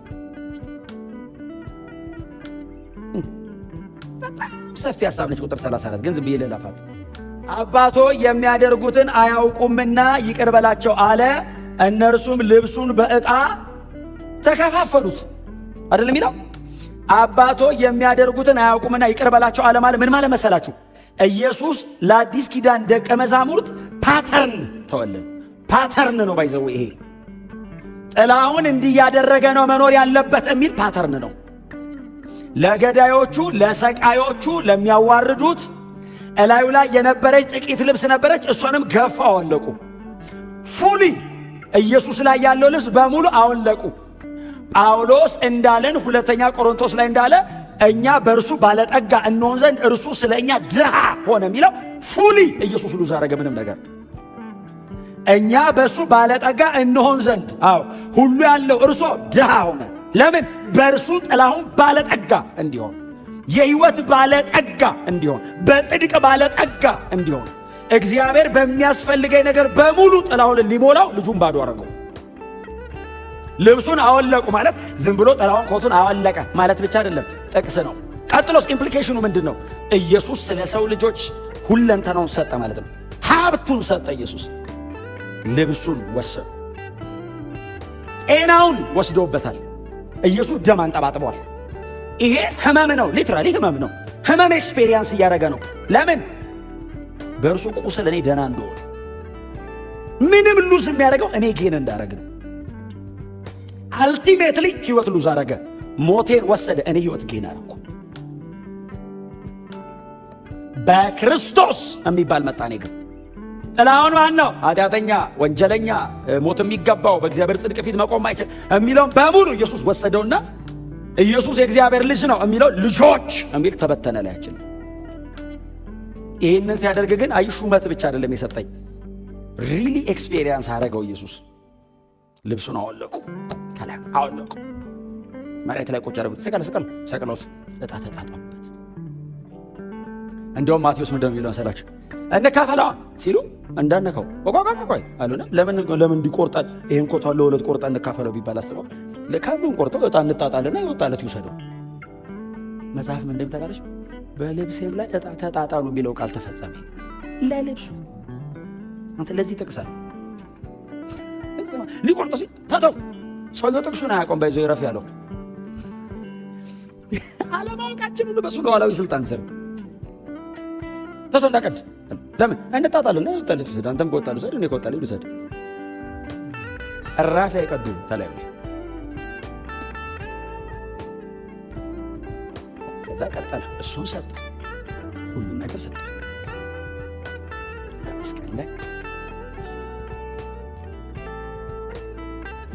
በጣም ሰፊ ሐሳብ ነች። ቁጥር 34 ግን ዝም ብዬ ልለፋት። አባቶ የሚያደርጉትን አያውቁምና ይቅር በላቸው አለ። እነርሱም ልብሱን በዕጣ ተከፋፈሉት። አይደለም የሚለው አባቶ የሚያደርጉትን አያውቁምና ይቅር በላቸው አለ ማለት ምን ማለት መሰላችሁ? ኢየሱስ ለአዲስ ኪዳን ደቀ መዛሙርት ፓተርን ተወልን። ፓተርን ነው ባይዘው ይሄ ጥላውን እንዲያደረገ ነው መኖር ያለበት የሚል ፓተርን ነው። ለገዳዮቹ፣ ለሰቃዮቹ፣ ለሚያዋርዱት እላዩ ላይ የነበረች ጥቂት ልብስ ነበረች፣ እሷንም ገፋ አወለቁ። ፉሊ ኢየሱስ ላይ ያለው ልብስ በሙሉ አወለቁ። ጳውሎስ እንዳለን ሁለተኛ ቆሮንቶስ ላይ እንዳለ እኛ በእርሱ ባለጠጋ እንሆን ዘንድ እርሱ ስለ እኛ ድሃ ሆነ የሚለው ፉሊ ኢየሱስ ሁሉ ዛረገ ምንም ነገር እኛ በእሱ ባለጠጋ እንሆን ዘንድ ሁሉ ያለው እርሱ ድሃ ሆነ። ለምን? በእርሱ ጥላሁን ባለጠጋ እንዲሆን፣ የሕይወት ባለጠጋ እንዲሆን፣ በጽድቅ ባለጠጋ እንዲሆን፣ እግዚአብሔር በሚያስፈልገኝ ነገር በሙሉ ጥላሁን ሊሞላው ልጁን ባዶ አረገው። ልብሱን አወለቁ ማለት ዝም ብሎ ጥላሁን ኮቱን አወለቀ ማለት ብቻ አይደለም፣ ጥቅስ ነው። ቀጥሎስ ኢምፕሊኬሽኑ ምንድን ነው? ኢየሱስ ስለ ሰው ልጆች ሁለንተናውን ሰጠ ማለት ነው። ሀብቱን ሰጠ ኢየሱስ። ልብሱን ወሰዱ። ጤናውን ወስዶበታል። ኢየሱስ ደም አንጠባጥቧል። ይሄ ህመም ነው፣ ሊትራሊ ህመም ነው። ህመም ኤክስፔሪየንስ እያደረገ ነው። ለምን? በእርሱ ቁስል እኔ ደህና እንደሆነ። ምንም ሉዝ የሚያደርገው እኔ ጌን እንዳደረግ ነው። አልቲሜትሊ ህይወት ሉዝ አደረገ። ሞቴን ወሰደ፣ እኔ ህይወት ጌን አደረኩ። በክርስቶስ የሚባል መጣ። እኔ ግን ጥላውን ማን ነው? ኃጢአተኛ፣ ወንጀለኛ፣ ሞት የሚገባው በእግዚአብሔር ጽድቅ ፊት መቆም አይችል የሚለውን በሙሉ ኢየሱስ ወሰደውና ኢየሱስ የእግዚአብሔር ልጅ ነው የሚለው ልጆች የሚል ተበተነ ላያችን። ይህንን ሲያደርግ ግን አይ ሹመት ብቻ አይደለም የሰጠኝ፣ ሪሊ ኤክስፔሪየንስ አደረገው። ኢየሱስ ልብሱን አወለቁ፣ ከላይ አወለቁ፣ መሬት ላይ ቁጭ አደረጉት። ሰቀሉት፣ ዕጣ ተጣጣበት። እንደውም ማቴዎስ ምንድን ነው የሚለው መሰላችሁ? እንካፈለዋ ሲሉ እንዳነካው ቆይ አሉና ለምን እንዲቆርጣል ይሄን ኮታ ለሁለት ቆርጣ እንካፈለው ቢባል አስበው ለካምን ቆርጠው ዕጣ እንጣጣልና ይወጣለት ይውሰደው። መጽሐፍ ምን እንደምታውቃለች? በልብሴም ላይ ዕጣ ተጣጣሉ የሚለው ቃል ተፈጸመ። ለልብሱ አንተ ለዚህ ጥቅሳል ሊቆርጠው ሲል ታተው ሰውየው ጥቅሱን አያውቀውም። ባይዘው ይረፍ ያለው አለማወቃችን ሁሉ በሱ ሉዓላዊ ስልጣን ስር ተቶ እንዳቀድ ለምን እንጣጣለን? ይወጣለት ይውሰድ። አንተም ከወጣል ይውሰድ፣ እኔ ከወጣል ይውሰድ። እራፊ አይቀዱ ተለያዩ። ከዛ ቀጠለ። እሱን ሰጠ፣ ሁሉም ነገር ሰጠ። በመስቀል ላይ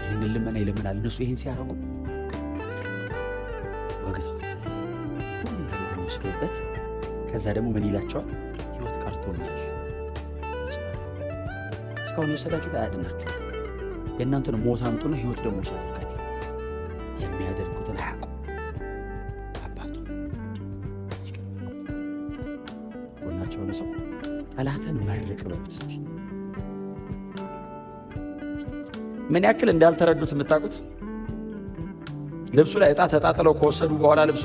ይህንን ልመና ይለምናል። እነሱ ይህን ሲያደርጉ ወግተውታል፣ ሁሉም ነገር ወስዶበት። ከዛ ደግሞ ምን ይላቸዋል? ሕይወት ቀርቶኛል። እስካሁን የወሰዳችሁት አያድናችሁ። የእናንተን ሞት አምጡና ሕይወት ደግሞ ሰጡ። ከኔ የሚያደርጉትን አያውቁ። አባቱ ጎናቸው ሆነ ሰው ጠላትን መርቅ በሉት እስቲ። ምን ያክል እንዳልተረዱት የምታውቁት? ልብሱ ላይ ዕጣ ተጣጥለው ከወሰዱ በኋላ ልብሱ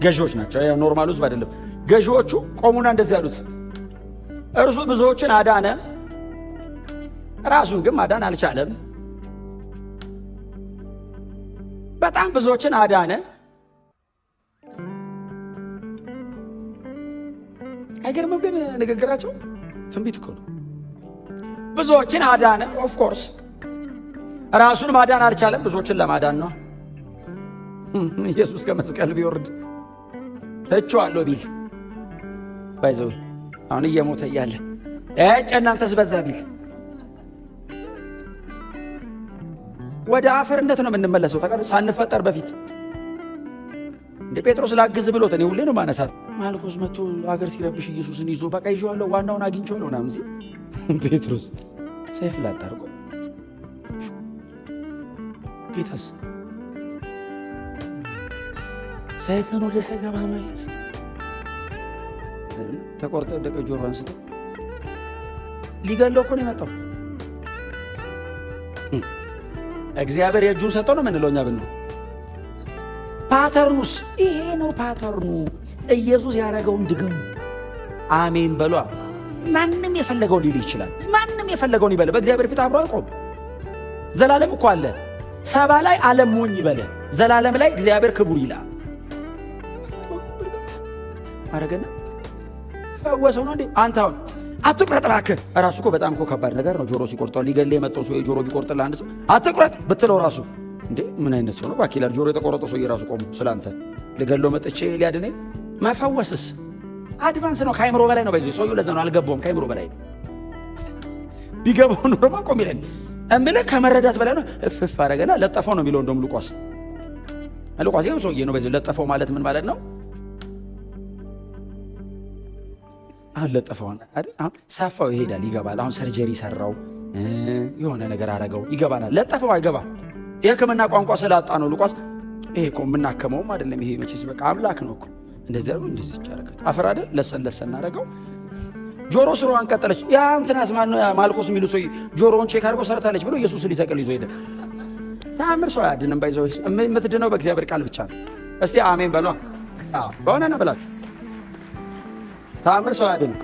ገዢዎች ናቸው። ኖርማል ሕዝብ አይደለም። ገዢዎቹ ቆሙና እንደዚህ ያሉት፣ እርሱ ብዙዎችን አዳነ፣ ራሱን ግን ማዳን አልቻለም። በጣም ብዙዎችን አዳነ። አይገርምም? ግን ንግግራቸው ትንቢት እኮ ነው። ብዙዎችን አዳነ። ኦፍኮርስ ራሱን ማዳን አልቻለም። ብዙዎችን ለማዳን ነው። ኢየሱስ ከመስቀል ቢወርድ ተቸዋለሁ ቢል ባይዘው አሁን እየሞተ እያለ እናንተስ በዛ ቢል ወደ አፈርነት ነው የምንመለሰው። ታውቃለህ፣ ሳንፈጠር በፊት እንደ ጴጥሮስ ላግዝ ብሎት እኔ ሁሌ ነው ማነሳት። ማልኮስ መጥቶ አገር ሲረብሽ ኢየሱስን ይዞ በቃ ይዤዋለሁ ዋናውን አግኝቼዋለሁ ምናምን ሲል ጴጥሮስ ሰይፍ ላጣርቆ ጌታስ ሰይፍን ወደ ሰገባ መለስ። ተቆርጠ ደቀ ጆሮ አንስቶ ሊገለው እኮ ነው የመጣው። እግዚአብሔር የእጁን ሰጠው ነው የምንለው እኛ ብንለው። ፓተርኑስ ይሄ ነው ፓተርኑ። ኢየሱስ ያደረገውን ድገሙ። አሜን በሏ። ማንም የፈለገውን ሊል ይችላል። ማንም የፈለገውን ይበለ። በእግዚአብሔር ፊት አብሮ አይቆም። ዘላለም እኮ አለ። ሰባ ላይ ዓለም ሞኝ ይበለ፣ ዘላለም ላይ እግዚአብሔር ክቡር ይላል። አረገና ፈወሰው ነው እንዴ? አንተ አሁን አትቁረጥ እባክህ። ራሱ እኮ በጣም እኮ ከባድ ነገር ነው። ጆሮ ሲቆርጠው ሊገል የመጣው ሰው የጆሮ ቢቆርጥልህ አንድ ሰው አትቁረጥ ብትለው ራሱ እንዴ ምን አይነት ሰው ነው እባክህ ይላል። ጆሮ የተቆረጠው ሰው የራሱ ቆሞ ስላንተ ልገለው መጥቼ ሊያድነኝ ማይፈወስስ አድቫንስ ነው። ከአይምሮ በላይ ነው። በዚህ ሰውዬው ለዛ ነው አልገባውም። ከአይምሮ በላይ ነው። ቢገባው ኖሮማ ቆም ይለን እምልህ ከመረዳት በላይ ነው። እፍፍ አረገና ለጠፈው ነው የሚለው። እንደውም ሉቃስ ይኸው ሰውዬ ነው። በዚህ ለጠፈው ማለት ምን ማለት ነው? አሁን ለጠፈው አይደል? አሁን ሳፋው ይሄዳል ይገባል። አሁን ሰርጀሪ ሰራው የሆነ ነገር አረገው ይገባናል። ለጠፈው አይገባም። የሕክምና ቋንቋ ስላጣ ነው። ሉቃስ ይሄ እኮ የምናከመውም አይደለም። ይሄ መቼስ በቃ አምላክ ነው እኮ እንደዚህ አይደል? እንደዚህ ይቻረጋል። አፈር አይደል? ለሰን አረገው። ጆሮ ስሯን ቀጠለች። ያ እንትናስ ማን ነው? ማልኮስ የሚሉ ሰው ጆሮውን ቼክ አድርጎ ሰርታለች ብሎ ኢየሱስ ሊሰቅል ይዞ ሄደ። ተአምር ሰው አያድንም። ባይዘው የምትድነው በእግዚአብሔር ቃል ብቻ ነው። እስቲ አሜን በሏ። በሆነ ነው ብላችሁ ተአምር ሰው አያድንም።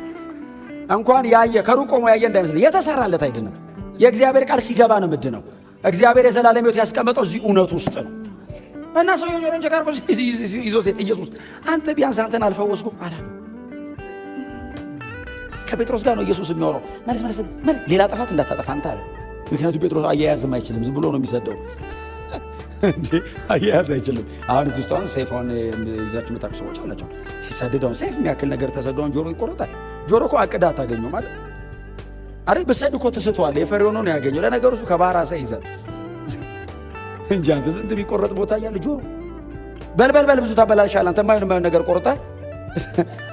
እንኳን ያየ ከሩቅ ቆሞ ያየ እንዳይመስል የተሰራለት አይድንም። የእግዚአብሔር ቃል ሲገባ ነው ምድነው። እግዚአብሔር የዘላለም ሕይወት ያስቀመጠው እዚህ እውነት ውስጥ ነው። እና ሰው ጆሮን ጀካር ይዞ ሴት ኢየሱስ አንተ ቢያንስ አንተን አልፈወስኩም አላለም። ከጴጥሮስ ጋር ነው ኢየሱስ የሚያወራው። መልስ ሌላ ጥፋት እንዳታጠፋ አንተ አለ። ምክንያቱም ጴጥሮስ አያያዝም አይችልም፣ ዝም ብሎ ነው የሚሰደው እንዴ አያያዝ አይችልም። አሁን እዚህ ውስጥ ሰይፉን ይዛችሁ መጣቁ ሰዎች አላቸው። ሲሰደደው ሰይፍ የሚያክል ነገር ተሰደውን ጆሮ ይቆረጣል። ጆሮ እኮ አቅዳ ታገኘው ማለት አይደል? በሰድ እኮ ተሰጥቷል። የፈርዖን ነው ያገኘው። ለነገሩ እሱ ከባህር አሳ ይዘህ እንጂ አንተ ዝንት ቢቆረጥ ቦታ ያለ ጆሮ በልበል ብዙ ታበላሻለህ። አንተ የማይሆን ነገር ቆርጣል።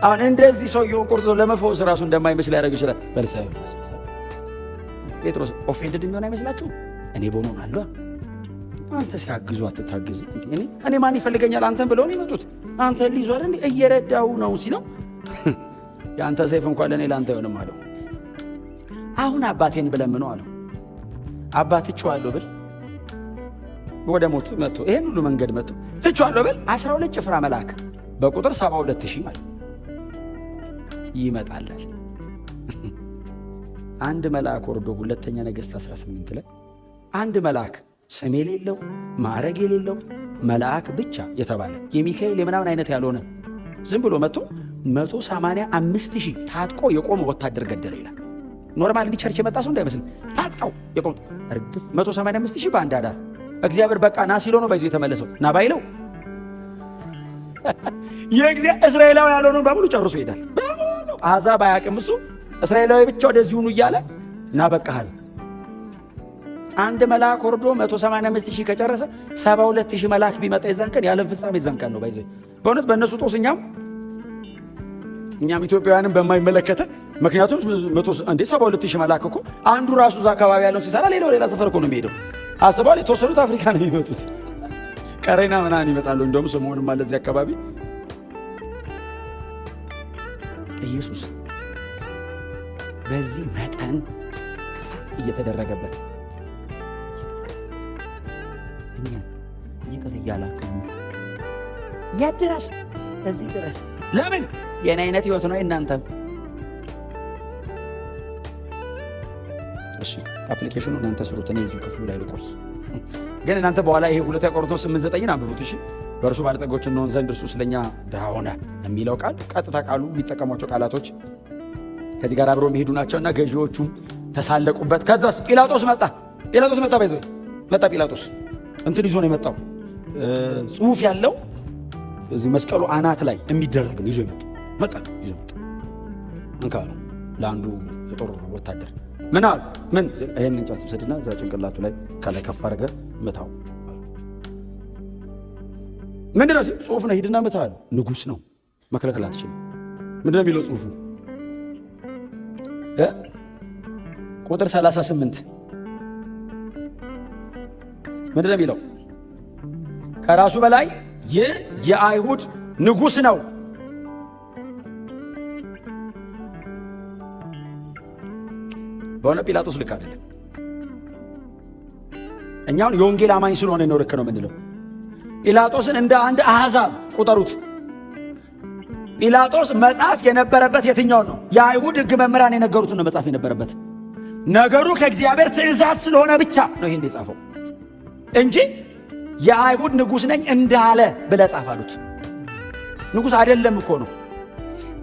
አሁን እንደዚህ ሰውየውን ቆርጦ ለመፈወስ ራሱ እንደማይመስል ያደርግ ይችላል። በልሳይ ጴጥሮስ ኦፌንድድ የሚሆን አይመስላችሁ? እኔ ቦኖ አለ አንተ ሲያግዙ አትታግዝ። እኔ ማን ይፈልገኛል አንተን ብለው ነው የመጡት። አንተን ሊይዙ አይደል እንዴ እየረዳው ነው ሲለው ያንተ ሰይፍ እንኳን ለኔ ላንተ አይሆንም አለው። አሁን አባቴን ብለምነው አለው። አባት ትቼዋለሁ ብል ወደ ሞቱ መጥቶ ይሄን ሁሉ መንገድ መጥቶ ትቼዋለሁ ብል 12 ጭፍራ መልአክ በቁጥር 72000 ማለት ይመጣላል። አንድ መልአክ ወርዶ ሁለተኛ ነገሥት 18 ላይ አንድ መልአክ ስም የሌለው ማዕረግ የሌለው መልአክ ብቻ የተባለ የሚካኤል የምናምን አይነት ያልሆነ ዝም ብሎ መጥቶ 185,000 ታጥቆ የቆመ ወታደር ገደለ ይላል። ኖርማል እንዲህ ቸርች የመጣ ሰው እንዳይመስል ታጥቀው የቆሙ 185,000 በአንድ አዳር። እግዚአብሔር በቃ ና ሲሎ ነው ባይዘው የተመለሰው። ና ባይለው እስራኤላዊ ያልሆነውን በሙሉ ጨርሶ ይሄዳል። በሙሉ አሕዛብ አያውቅም እሱ እስራኤላዊ ብቻ ወደዚህ ሁኑ እያለ ና በቃሃል። አንድ መልአክ ወርዶ 185,000 ከጨረሰ 72,000 መልአክ ቢመጣ የዛን ቀን ያለም ፍጻሜ የዛን ቀን ነው ባይዘው። በእውነት በእነሱ ጦስ እኛም ኢትዮጵያውያንም በማይመለከተ ምክንያቱም 72,000 መልአክ እኮ አንዱ ራሱ እዛ አካባቢ ያለው ሲሰራ ሌላ ሰፈር እኮ ነው የሚሄደው። አስበዋል። የተወሰኑት አፍሪካ ነው የሚመጡት። ቀሬና ምናምን ይመጣሉ። እንደውም ስምዖንም አለ እዚህ አካባቢ። ኢየሱስ በዚህ መጠን ክፋት እየተደረገበት እኛ ይቅር እያላችሁ ያድረስ በዚህ ድረስ ለምን የኔ አይነት ህይወት ነው እናንተም። እሺ አፕሊኬሽኑ እናንተ ስሩት፣ እኔ እዚሁ ክፍሉ ላይ ልቆይ። ግን እናንተ በኋላ ይሄ 2 ቆሮንቶስ 8:9 አንብቡት። እሺ በእርሱ ባለጠጎች እንሆን ዘንድ እርሱ ስለኛ ድሃ ሆነ የሚለው ቃል ቀጥታ ቃሉ የሚጠቀሟቸው ቃላቶች ከዚህ ጋር አብረው የሚሄዱ ናቸውና ገዢዎቹም ተሳለቁበት። ከዛስ ጲላጦስ መጣ ባይዘው ጲላጦስ እንትን ይዞ ነው የመጣው። ጽሑፍ ያለው እዚህ መስቀሉ አናት ላይ የሚደረግ ነው ይዞ መጣ እንካሉ ለአንዱ የጦር ወታደር ምን አሉ? ምን ይሄን እንጨት ወሰድና እዛ ጭንቅላቱ ላይ ከላይ ከፍ አድርገህ መታው። ምንድነው ሲል ጽሑፍ ነው፣ ሂድና መታ አለ። ንጉሥ ነው መከለከል አትችልም። ምንድነው የሚለው ጽሑፉ? ቁጥር 38 ምንድነው የሚለው? ከራሱ በላይ ይህ የአይሁድ ንጉሥ ነው። በሆነ ጲላጦስ ልክ አይደለም። እኛውን የወንጌል አማኝ ስለሆነ ነው ልክ ነው የምንለው። ጲላጦስን እንደ አንድ አሕዛብ ቁጠሩት። ጲላጦስ መጽሐፍ የነበረበት የትኛው ነው? የአይሁድ ሕግ መምህራን የነገሩትን ነው መጽሐፍ የነበረበት። ነገሩ ከእግዚአብሔር ትእዛዝ ስለሆነ ብቻ ነው ይሄን የጻፈው እንጂ የአይሁድ ንጉሥ ነኝ እንዳለ ብለህ ጻፍ አሉት። ንጉሥ አይደለም እኮ ነው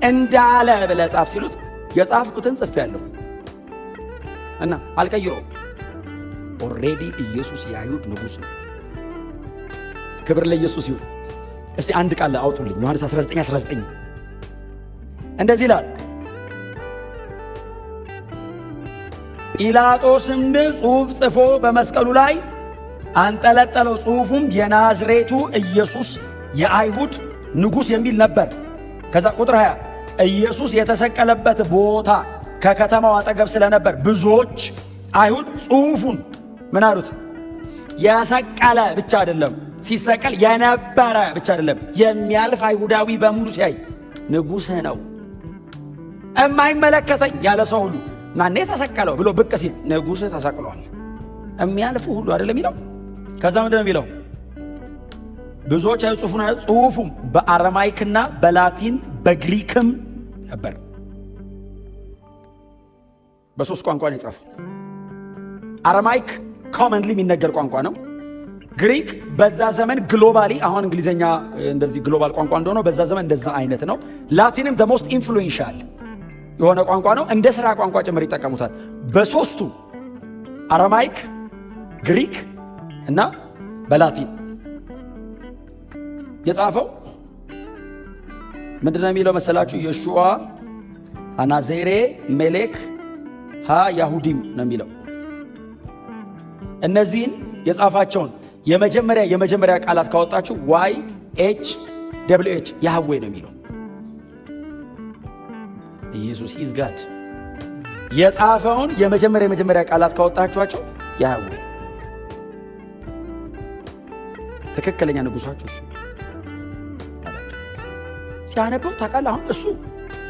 እንዳለ ብለህ ጻፍ ሲሉት የጻፍኩትን ጽፌአለሁ እና አልቀይረውም። ኦልሬዲ ኢየሱስ የአይሁድ ንጉሥ ነው። ክብር ለኢየሱስ ይሁን። እስቲ አንድ ቃል አውጡልኝ። ዮሐንስ 19:19 እንደዚህ ይላል፣ ጲላጦስም ጽሑፍ ጽፎ በመስቀሉ ላይ አንጠለጠለው። ጽሑፉም የናዝሬቱ ኢየሱስ የአይሁድ ንጉሥ የሚል ነበር። ከዛ ቁጥር 20 ኢየሱስ የተሰቀለበት ቦታ ከከተማው አጠገብ ስለነበር ብዙዎች አይሁድ ጽሑፉን ምን አሉት? የሰቀለ ብቻ አይደለም፣ ሲሰቀል የነበረ ብቻ አይደለም፣ የሚያልፍ አይሁዳዊ በሙሉ ሲያይ ንጉሥህ ነው እማይመለከተኝ ያለ ሰው ሁሉ ማን የተሰቀለው ብሎ ብቅ ሲል ንጉሥህ ተሰቅሏል የሚያልፉ ሁሉ አይደለም ይለው። ከዛ ምንድን ነው የሚለው? ብዙዎች ጽሑፉን ጽሑፉም በአረማይክና በላቲን በግሪክም ነበር። በሶስት ቋንቋ ነው የጻፈው። አረማይክ ኮመንሊ የሚነገር ቋንቋ ነው። ግሪክ በዛ ዘመን ግሎባሊ፣ አሁን እንግሊዘኛ እንደዚህ ግሎባል ቋንቋ እንደሆነ በዛ ዘመን እንደዛ አይነት ነው። ላቲንም the most influential የሆነ ቋንቋ ነው። እንደ ሥራ ቋንቋ ጭምር ይጠቀሙታል። በሶስቱ አረማይክ፣ ግሪክ እና በላቲን የጻፈው ምንድነው የሚለው መሰላችሁ? የሹዋ አናዜሬ ሜሌክ ሃ ያሁዲም ነው የሚለው። እነዚህን የጻፋቸውን የመጀመሪያ ቃላት ካወጣችሁ YHWH ያህዌ ነው የሚለው። ኢየሱስ ሂዝ ጋድ የጻፈውን የመጀመሪያ ቃላት ካወጣችኋቸው ያህዌ ትክክለኛ ንጉሳችሁ እሱ ሲያነበው ታውቃለህ።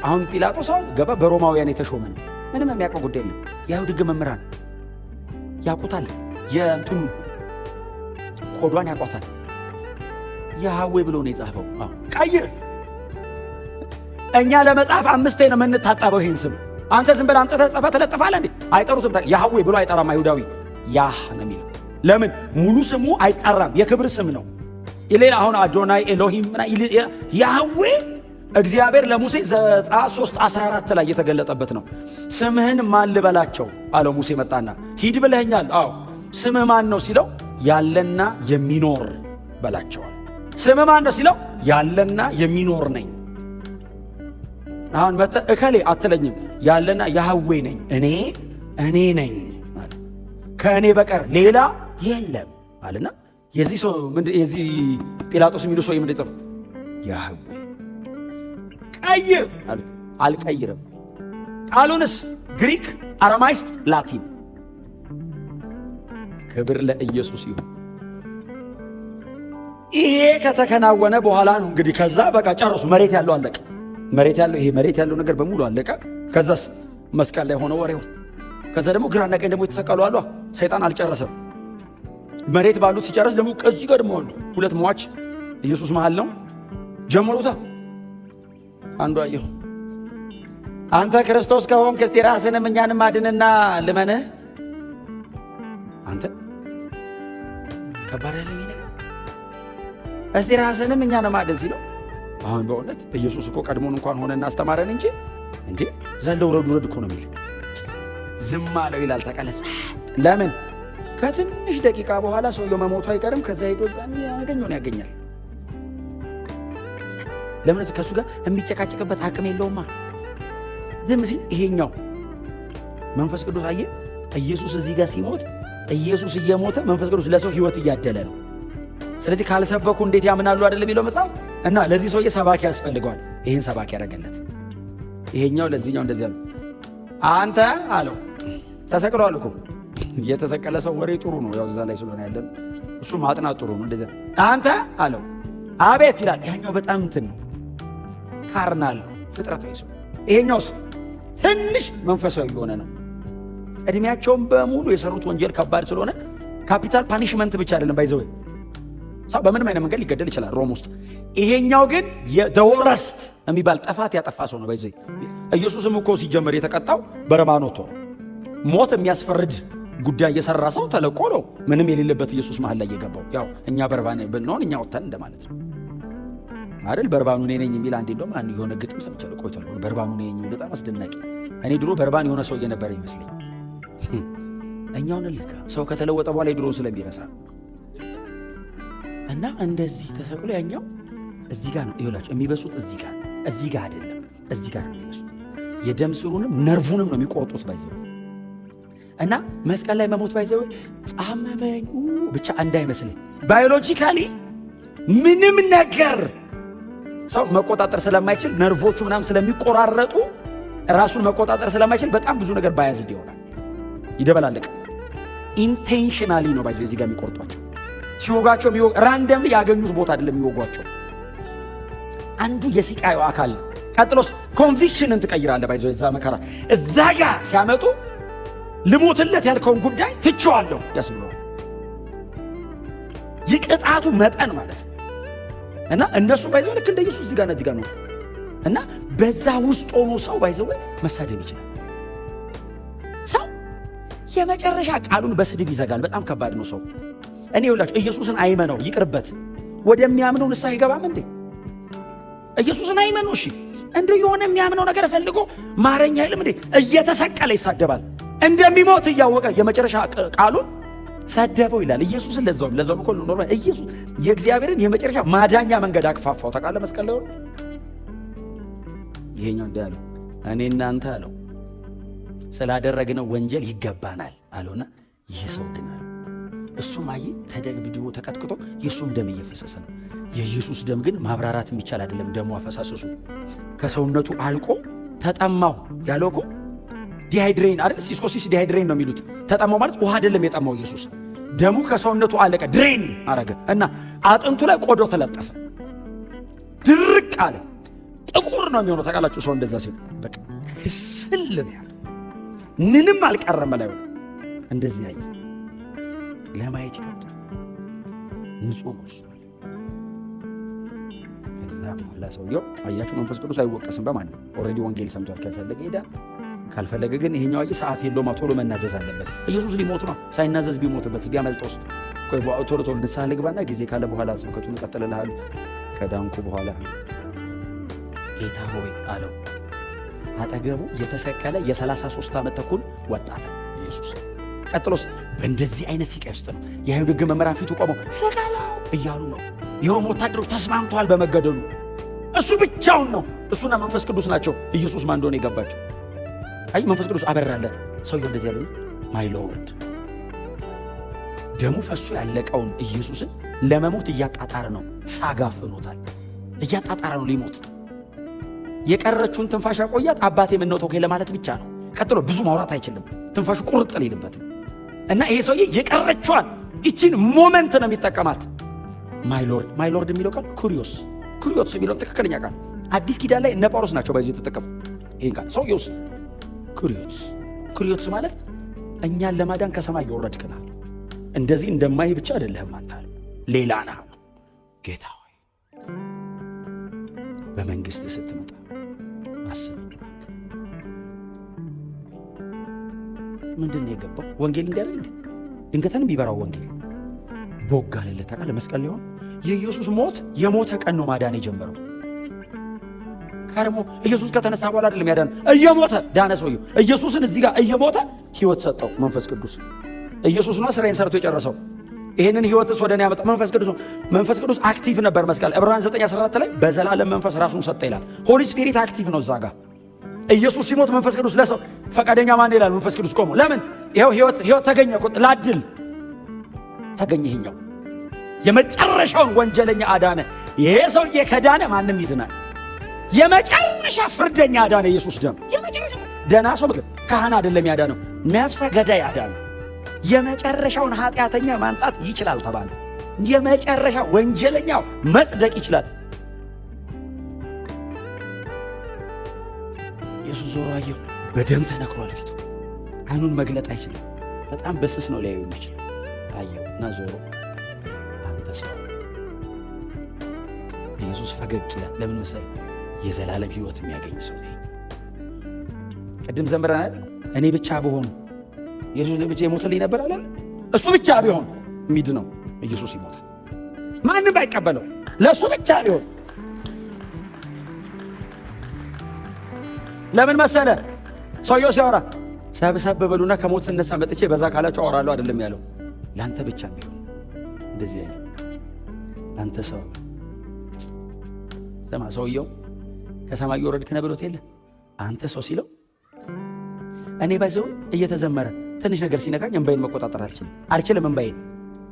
አሁን ጲላጦስ ገባ በሮማውያን የተሾመ ነው። ምንም የሚያውቀው ጉዳይ የለም። የአይሁድ ሕግ መምህራን ያውቁታል። የእንትኑ ኮዷን ያውቋታል። ያህዌ ብሎ ነው የጻፈው። ቀይር። እኛ ለመጻፍ 5 ነው የምንታጠበው ይህን ስም። አንተ ዝም ብለህ አምጥተህ ጽፈህ ትለጥፋለህ እንዴ? አይጠሩትም። ያህዌ ብሎ አይጠራም አይሁዳዊ። ያህ ነው የሚለው። ለምን? ሙሉ ስሙ አይጠራም። የክብር ስም ነው። ሌላ አሁን አዶናይ ኤሎሂም ያህዌ እግዚአብሔር ለሙሴ ዘጸአት 3:14 ላይ የተገለጠበት ነው። ስምህን ማን ልበላቸው አለው። ሙሴ መጣና ሂድ ብለኸኛል። አዎ ስምህ ማን ነው ሲለው ያለና የሚኖር በላቸዋል። ስምህ ማን ነው ሲለው ያለና የሚኖር ነኝ። አሁን መጥተህ እከሌ አትለኝም። ያለና ያህዌ ነኝ እኔ ነኝ ማለት ከእኔ በቀር ሌላ የለም አለና የዚህ ጲላጦስ የሚሉ ሰው ምንድን ጽፉ ያህዌ ቀይር አሉት። አልቀይርም። ቃሉንስ ግሪክ፣ አረማይስጥ፣ ላቲን። ክብር ለኢየሱስ ይሁን። ይሄ ከተከናወነ በኋላ ነው እንግዲህ ከዛ በቃ ጨርሱ። መሬት ያለው አለቀ። መሬት ያለው ነገር በሙሉ አለቀ። ከዛስ መስቀል ላይ ሆነ ወሬው። ከዛ ደግሞ ግራና ቀኝ ደግሞ የተሰቀሉ አሉ። ሰይጣን አልጨረሰም። መሬት ባሉት ሲጨርስ ደግሞ ከዚህ ጋር ደግሞ አሉ ሁለት ሟች ኢየሱስ መሃል ነው ጀምሮታ። አንዱ አየሁ አንተ ክርስቶስ ከሆንክ እስቲ ራስህንም እኛንም አድንና ልመንህ። አንተ ከባድ ያለ ነገር እስቲ ራስህንም እኛንም አድን ሲለው፣ አሁን በእውነት ኢየሱስ እኮ ቀድሞን እንኳን ሆነና አስተማረን እንጂ ዘለው ረዱ እኮ ነው የሚል ዝም አለው ይላል። ተቀለጸ። ለምን? ከትንሽ ደቂቃ በኋላ ሰውየው መሞቱ አይቀርም። ከዛ ሄዶ ያገኘውን ያገኛል። ለምን? ከሱ ጋር የሚጨቃጨቅበት አቅም የለውማ። ዝም ሲል ይሄኛው መንፈስ ቅዱስ አየ። ኢየሱስ እዚህ ጋር ሲሞት ኢየሱስ እየሞተ መንፈስ ቅዱስ ለሰው ሕይወት እያደለ ነው። ስለዚህ ካልሰበኩ እንዴት ያምናሉ አይደለም የሚለው መጽሐፍ። እና ለዚህ ሰውዬ ሰባኪ ያስፈልገዋል። ይሄን ሰባኪ ያደረገለት ይሄኛው ለዚህኛው እንደዚህ አለው። አንተ አለው ተሰቅሏል እኮ የተሰቀለ ሰው ወሬ ጥሩ ነው። ያው እዛ ላይ ስለሆነ ያለን እሱ ማጥናት ጥሩ ነው። እንደዚህ አንተ አለው አቤት ይላል። ያኛው በጣም እንትን ነው ካርናል ፍጥረታዊ ሰው። ይሄኛውስ ትንሽ መንፈሳዊ የሆነ ነው። እድሜያቸውን በሙሉ የሰሩት ወንጀል ከባድ ስለሆነ ካፒታል ፓኒሽመንት ብቻ አይደለም ባይዘው ሰው በምንም አይነት መንገድ ሊገደል ይችላል ሮም ውስጥ። ይሄኛው ግን የደወረስት የሚባል ጥፋት ያጠፋ ሰው ነው ባይዘው። ኢየሱስም እኮ ሲጀመር የተቀጣው በረባኖቶ ሞት የሚያስፈርድ ጉዳይ የሰራ ሰው ተለቆ ነው ምንም የሌለበት ኢየሱስ መሃል ላይ የገባው። ያው እኛ በርባን ብንሆን እኛ ወጥተን እንደማለት ነው አይደል? በርባኑ እኔ ነኝ የሚል አንዴ እንደውም አንድ የሆነ ግጥም ሰምቻለሁ ቆይቷል። በርባኑ እኔ ነኝ በጣም አስደናቂ። እኔ ድሮ በርባን የሆነ ሰው እየነበረ ይመስለኝ። እኛውን ልካ ሰው ከተለወጠ በኋላ የድሮ ስለሚረሳ እና እንደዚህ ተሰቅሎ ያኛው እዚህ ጋር ነው ይኸውላችሁ የሚበሱት እዚህ ጋር አይደለም እዚህ ጋር ነው የሚበሱት። የደም ስሩንም ነርቭንም ነው የሚቆርጡት ባይዘው እና መስቀል ላይ መሞት ባይዘው ጣመመኝ ብቻ እንዳይመስልኝ። ባዮሎጂካሊ ምንም ነገር ሰው መቆጣጠር ስለማይችል ነርቮቹ ምናምን ስለሚቆራረጡ ራሱን መቆጣጠር ስለማይችል በጣም ብዙ ነገር ባያዝድ ይሆናል፣ ይደበላለቅ። ኢንቴንሽናሊ ነው ባይዘው እዚህ ጋር የሚቆርጧቸው። ሲወጋቸው ራንደምሊ ያገኙት ቦታ አይደለም የሚወጓቸው። አንዱ የስቃዩ አካል ነው። ቀጥሎስ ኮንቪክሽንን ትቀይራለህ ባይዘው እዛ መከራ እዛ ጋር ሲያመጡ ልሞትለት ያልከውን ጉዳይ ትቼዋለሁ ያስብለዋል። የቅጣቱ መጠን ማለት እና እነሱ ባይዘው ልክ እንደ ኢየሱስ እዚህ ጋር ነው እና በዛ ውስጥ ሆኖ ሰው ባይዘው መሳደብ ይችላል። የመጨረሻ ቃሉን በስድብ ይዘጋል። በጣም ከባድ ነው ሰው። እኔ ይኸውላችሁ ኢየሱስን አይመነው ይቅርበት፣ ወደሚያምነው ንስሐ ይገባም እንዴ? ኢየሱስን አይመነው እሺ፣ እንደው የሆነ የሚያምነው ነገር ፈልጎ ማረኛ አይልም እንዴ? እየተሰቀለ ይሳደባል እንደሚሞት እያወቀ የመጨረሻ ቃሉን ሰደበው ይላል። ኢየሱስን ለዛውም እኮ ኖርማል ኢየሱስ የእግዚአብሔርን የመጨረሻ ማዳኛ መንገድ አክፋፋው። ታውቃለህ መስቀል ላይ ሆኖ ይሄኛው እንዳለው እኔ እናንተ አለው ስላደረግነው ወንጀል ይገባናል አለውና ይህ ሰው ግን አለ እሱም አይ ተደብድቦ ተቀጥቅጦ የሱም ደም እየፈሰሰ ነው። የኢየሱስ ደም ግን ማብራራት የሚቻል አይደለም። ደሙ አፈሳሰሱ ከሰውነቱ አልቆ ተጠማው ያለው እኮ ዲሃይድሬን አይደል? ሲስኮሲስ ዲሃይድሬን ነው የሚሉት። ተጠማው ማለት ውሃ አይደለም የጠማው ኢየሱስ ደሙ ከሰውነቱ አለቀ፣ ድሬን አረገ እና አጥንቱ ላይ ቆዳው ተለጠፈ፣ ድርቅ አለ። ጥቁር ነው የሚሆነው። ታውቃላችሁ ሰው እንደዛ ሲል በቃ ክስል ነው ያለ፣ ምንም አልቀረም ላይ እንደዚህ ያየ ለማየት ይከብዳል። ንጹህ ነው እሱ። ከዛ በኋላ ሰውየው አያችሁ መንፈስ ቅዱስ አይወቀስም በማንም ኦልሬዲ ወንጌል ሰምቷል። ከፈለገ ይሄዳል፣ ካልፈለገ ግን ይሄኛው ሰዓት የለውም፣ ቶሎ መናዘዝ አለበት። ኢየሱስ ሊሞት ነው። ሳይናዘዝ ቢሞትበት ቢያመልጦስ? ቆይ ቶሎ ንስሐ ልግባና ጊዜ ካለ በኋላ ስብከቱን እቀጥልልሃለሁ ከዳንኩ በኋላ ጌታ ሆይ አለው። አጠገቡ የተሰቀለ የ33 ዓመት ተኩል ወጣት ኢየሱስ። ቀጥሎስ በእንደዚህ አይነት ሲቃይ ውስጥ ነው የአይሁድ ሕግ መምህራን ፊቱ ቆመው ስቀለው እያሉ ነው። የሮም ወታደሮች ተስማምተዋል በመገደሉ። እሱ ብቻውን ነው፣ እሱና መንፈስ ቅዱስ ናቸው ኢየሱስ ማን እንደሆነ የገባቸው። አይ መንፈስ ቅዱስ አበራለት። ሰውየው እንደዚህ ያለው ማይ ሎርድ ደሙ ፈሱ ያለቀውን ኢየሱስን ለመሞት እያጣጣረ ነው። ሳጋፍኖታል፣ እያጣጣረ ነው ሊሞት። የቀረችውን ትንፋሽ ያቆያት አባቴ ምን ነው ተውከኝ ለማለት ብቻ ነው። ቀጥሎ ብዙ ማውራት አይችልም፣ ትንፋሹ ቁርጥ ሊልበት እና ይሄ ሰውዬ የቀረችዋን እቺን ሞመንት ነው የሚጠቀማት። ማይ ሎርድ የሚለው ቃል ኩሪዮስ የሚለው ትክክለኛ ቃል አዲስ ኪዳን ላይ እነ ጳውሎስ ናቸው ባይዘው የተጠቀሙ ይሄን ቃል። ሰውዬውስ ኩሪዮስ ማለት እኛን ለማዳን ከሰማይ የወረድክናል፣ እንደዚህ እንደማይ ብቻ አይደለህም አንተ ሌላ ነህ። ጌታ ሆይ በመንግስት ስትመጣ አስብ። ምንድን የገባው ወንጌል እንዲህ አይደል? ድንገትን ቢበራው ወንጌል ቦጋ ለለታ ቃል መስቀል ሊሆን የኢየሱስ ሞት የሞተ ቀን ነው ማዳን የጀመረው። ካርሞ ኢየሱስ ከተነሳ በኋላ አይደለም ያዳነ፣ እየሞተ ዳነ ሰውየው። ኢየሱስን እዚህ ጋር እየሞተ ህይወት ሰጠው መንፈስ ቅዱስ። ኢየሱስ ነው ስራዬን ሰርቶ የጨረሰው። ይሄንን ህይወትስ ወደኔ ያመጣው መንፈስ ቅዱስ ነው። መንፈስ ቅዱስ አክቲቭ ነበር መስቀል ዕብራውያን 9:14 ላይ በዘላለም መንፈስ ራሱን ሰጠ ይላል። ሆሊ ስፒሪት አክቲቭ ነው እዛ ጋር። ኢየሱስ ሲሞት መንፈስ ቅዱስ ለሰው ፈቃደኛ ማን ይላል? መንፈስ ቅዱስ ቆሞ ለምን ይሄው ህይወት ተገኘ እኮ ላድል ተገኘ። ይሄኛው የመጨረሻውን ወንጀለኛ አዳነ። ይሄ ሰውዬ ከዳነ ማንም ይድናል። የመጨረሻ ፍርደኛ አዳነ ኢየሱስ ደም። የመጨረሻ ደና ሰው ካህን አይደለም ያዳነው፣ ነፍሰ ገዳይ አዳነ። የመጨረሻውን ኃጢአተኛ ማንጻት ይችላል ተባለ። የመጨረሻ ወንጀለኛው መጽደቅ ይችላል። ኢየሱስ ዞሮ አየው፣ በደም ተነክሯል ፊቱ። አይኑን መግለጥ አይችልም፣ በጣም በስስ ነው ሊያዩ የሚችል። አየው እና ዞሮ አንተ ሰው። ኢየሱስ ፈገግ ይላል። ለምን መሰለህ? የዘላለም ህይወት የሚያገኝ ሰው ነው። ቅድም ዘምረናል። እኔ ብቻ ብሆን ኢየሱስ ብቻ ይሞትልኝ ነበር አለ። እሱ ብቻ ቢሆን የሚድነው ኢየሱስ ይሞታል፣ ማንም አይቀበለው። ለእሱ ብቻ ቢሆን ለምን መሰለ? ሰውየው ሲያወራ ሰብሰብ በሉና ከሞት ስነሳ መጥቼ በዛ ካላችሁ አወራለሁ አይደለም ያለው። ለአንተ ብቻ ቢሆን እንደዚህ አይነት አንተ ሰው ሰማ። ሰውየው ከሰማይ የወረድክ ነህ ብሎት የለ አንተ ሰው ሲለው እኔ ባይዘው እየተዘመረ ትንሽ ነገር ሲነካኝ እንባዬን መቆጣጠር አልችልም። እንባዬን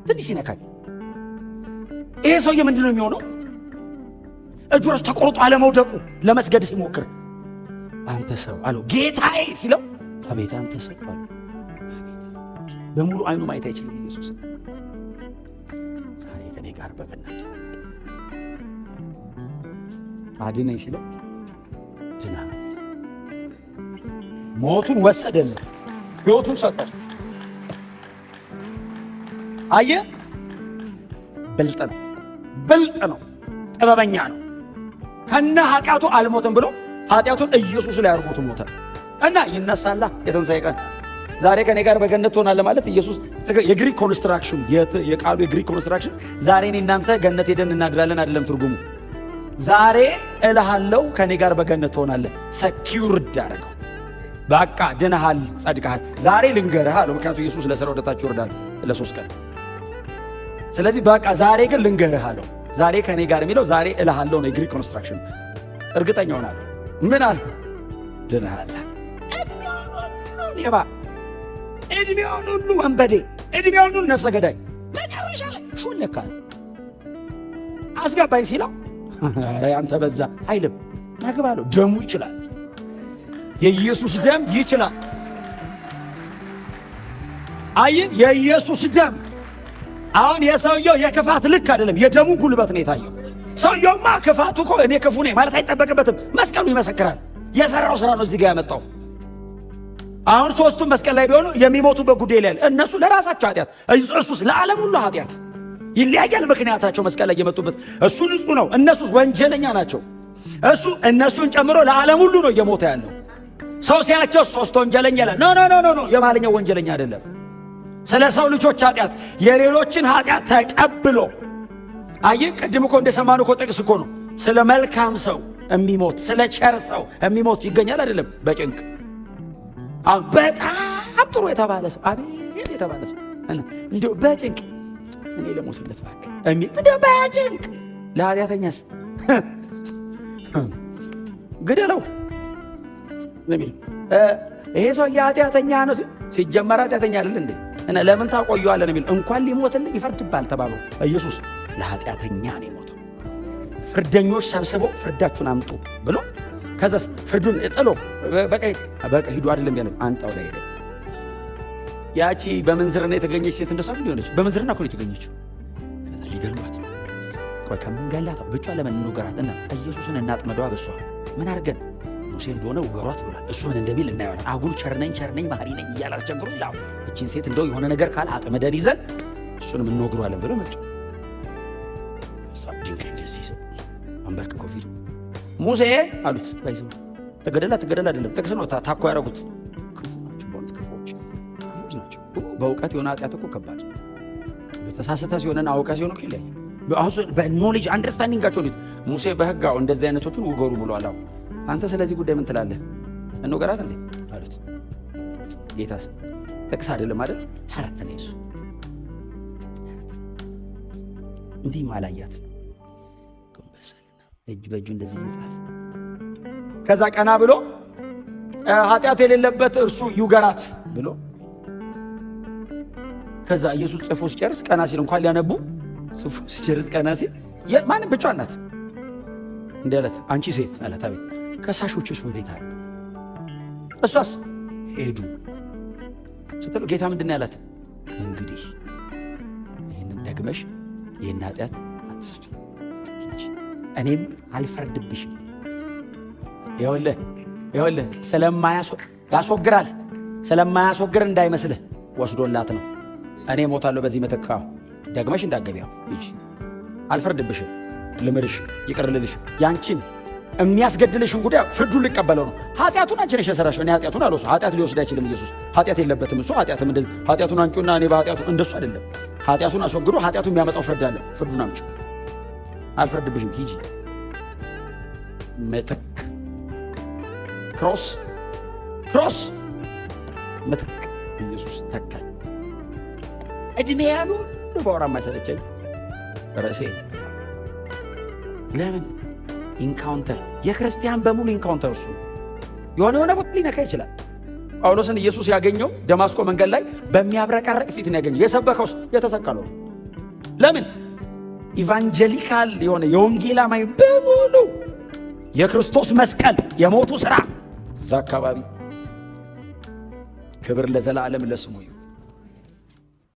ትንሽ ሲነካኝ ይሄ ሰውዬ ምንድን ነው የሚሆነው? እጁ ራሱ ተቆርጦ አለመውደቁ ለመስገድ ሲሞክር አንተ ሰው አለው። ጌታዬ ሲለው አቤት አንተ ሰው አለው። በሙሉ አይኑ ማየት አይችልም ኢየሱስ። ዛሬ ከኔ ጋር በገነት አድነኝ ሲለው ድና ሞቱን ወሰደለት፣ ሕይወቱን ሰጠው። አየህ፣ ብልጥ ነው፣ ጥበበኛ ነው። ከነ ኃጢአቱ አልሞትም ብሎ ኃጢአቱን ኢየሱስ ላይ አድርጎት ሞተ እና ይነሳላ የትንሣኤ ቀን። ዛሬ ከኔ ጋር በገነት ትሆናለህ ማለት ኢየሱስ የግሪክ ኮንስትራክሽን የቃሉ የግሪክ ኮንስትራክሽን ዛሬ እኔ እናንተ ገነት ሄደን እናድራለን አይደለም ትርጉሙ። ዛሬ እልሃለሁ ከኔ ጋር በገነት ትሆናለህ። ሰኪውርድ አደረገው። በቃ ድነሃል፣ ጸድቀሃል። ዛሬ ልንገርህ አለው። ምክንያቱም ኢየሱስ ለሥራ ወደታች ይወርዳል ለ3 ቀን። ስለዚህ በቃ ዛሬ ግን ልንገርህ አለው። ዛሬ ከኔ ጋር የሚለው ዛሬ እልሃለሁ ነው የግሪክ ኮንስትራክሽን። እርግጠኛ ሆናለሁ። ምን አለ? ድነሃል። እድሜውን ሁሉ ሌባ፣ እድሜውን ሁሉ ወንበዴ፣ እድሜውን ሁሉ ነፍሰ ገዳይ፣ መጨረሻ ላይ ሹን ነካ አስገባኝ ሲለው ኧረ ያንተ በዛ አይልም። ናግባለሁ። ደሙ ይችላል። የኢየሱስ ደም ይችላል። አይ የኢየሱስ ደም አሁን የሰውየው የክፋት ልክ አይደለም፣ የደሙ ጉልበት ነው የታየው። ሰውየውማ ክፋቱ እኮ እኔ ክፉ ነኝ ማለት አይጠበቅበትም። መስቀሉ ይመሰክራል። የሰራው ስራ ነው እዚህ ጋር ያመጣው። አሁን ሶስቱም መስቀል ላይ ቢሆኑ የሚሞቱበት ጉዳይ ላይ እነሱ ለራሳቸው ኃጢአት፣ እሱስ ለዓለም ሁሉ ኃጢአት። ይለያያል ምክንያታቸው መስቀል ላይ የመጡበት። እሱ ንጹህ ነው፣ እነሱ ወንጀለኛ ናቸው። እሱ እነሱን ጨምሮ ለዓለም ሁሉ ነው እየሞተ ያለው። ሰው ሲያቸው 3 ወንጀለኛ ይላል። ኖ ኖ ኖ ኖ፣ የማለኛው ወንጀለኛ አይደለም። ስለ ሰው ልጆች ኃጢአት የሌሎችን ኃጢአት ተቀብሎ አይ ቅድም እኮ እንደሰማነው እኮ ጥቅስ እኮ ነው። ስለ መልካም ሰው የሚሞት ስለ ቸር ሰው የሚሞት ይገኛል አይደለም በጭንቅ። አሁን በጣም ጥሩ የተባለ ሰው አቤት የተባለ ሰው እንዴ በጭንቅ እኔ ለሞትለት ባክ እሚ እንዴ በጭንቅ ለኃጢአተኛስ ግደለው ለሚል ይሄ ሰው የኃጢአተኛ ነው ሲጀመር ኃጢአተኛ አይደል እንዴ እና ለምን ታቆየዋለህ ነው የሚል። እንኳን ሊሞትልህ ይፈርድብሃል ተባሉ። ኢየሱስ ለኃጢአተኛ ነው የሞተው። ፍርደኞች ሰብስበው ፍርዳችሁን አምጡ ብሎ ከዛስ ፍርዱን ጥሎ በቃ ሂዱ አይደለም ያለው አንጣው ላይ ሄደ። ያቺ በመንዝርና የተገኘች ሴት እንደሷ ሊሆነች በመንዝርና እኮ ነው የተገኘችው። ከዛ ሊገሏት ቆይ ከመንገላታ ብቻ ለምን እንውገራትና ኢየሱስን እናጥመደዋ። በሷ ምን አድርገን ሙሴ እንደሆነ ውገሯት ብሏል። እሱ ምን እንደሚል እናየዋለን። አጉል ቸርነኝ መሐሪ ነኝ እያለ አስቸግሮ ይላው እቺን ሴት እንደው የሆነ ነገር ካለ አጥመደን ይዘን እሱንም እንወግሯለን ብሎ መጡ። ሳብጂንክ እንደዚህ አንበርክኮ ፊቱ ሙሴ አሉት። ባይዘው ተገደላ አይደለም ጥቅስ ነው ታኮ ያረጉት። ክፎች ናቸው። በእውቀት የሆነ ኃጢአት እኮ ከባድ በተሳሰተ ሲሆነና አውቀት ሲሆን እኮ ይለያል። በኖሌጅ አንደርስታንዲንጋቸው ነው። ሙሴ በሕጋው እንደዚህ አይነቶቹን ውገሩ ብሏል። አንተ ስለዚህ ጉዳይ ምን ትላለህ? እንወገራት እንዴ አሉት። ጌታስ ጥቅስ አይደለም አይደል? ሐረተ ነው እሱ። እንዲህ ማላያት ኮምበሰልና እጅ በእጁ እንደዚህ ይጻፍ። ከዛ ቀና ብሎ ኃጢአት የሌለበት እርሱ ይውገራት ብሎ ከዛ ኢየሱስ ጽፎ ሲጨርስ ቀና ሲል እንኳን ሊያነቡ ጽፎ ሲጨርስ ቀና ሲል ማንም ብቻዋን ናት እንደ ዕለት አንቺ ሴት አላት። አቤት ከሳሾችስ ወዴት አሉ? እሷስ ሄዱ ስትለው ጌታ ምንድን ነው ያላት? እንግዲህ ይህንን ደግመሽ ይህን ኃጢአት አትስሪ፣ እኔም አልፈርድብሽም። ይኸውልህ ያስወግራል ስለማያስወግር እንዳይመስልህ ወስዶላት ነው። እኔ ሞታለሁ በዚህ ምትክ ደግመሽ እንዳትገቢያው እንጂ አልፈርድብሽም፣ ልምርሽ፣ ይቅር ልልሽ ያንቺን የሚያስገድልሽን ጉዳይ ፍርዱን ሊቀበለው ነው። ኃጢአቱን አንቺ ነሽ የሰራሽው። እኔ ኃጢአቱን አልወስድም። ኃጢአት ሊወስድ አይችልም ኢየሱስ። ኃጢአት የለበትም እሱ። ኃጢአቱን አንጩና እኔ በኃጢአቱ እንደሱ አይደለም። ኃጢአቱን አስወግዶ ኃጢአቱ የሚያመጣው ፍርድ አለ። ፍርዱን አምጪ፣ አልፈርድብሽም፣ ሂጂ። ምትክ ክሮስ ምትክ ኢየሱስ ተካኝ። እድሜ ያሉ ባወራ የማይሰለቸኝ ርዕሴ ለምን ኢንካውንተር የክርስቲያን በሙሉ ኢንካውንተር እሱ የሆነ ቦታ ሊነካ ይችላል። ጳውሎስን ኢየሱስ ያገኘው ደማስቆ መንገድ ላይ በሚያብረቀረቅ ፊት ነው ያገኘው። የሰበከውስ የተሰቀለው ለምን? ኢቫንጀሊካል የሆነ የወንጌል አማኝ በሙሉ የክርስቶስ መስቀል የሞቱ ሥራ እዛ አካባቢ። ክብር ለዘላለም ለስሙ።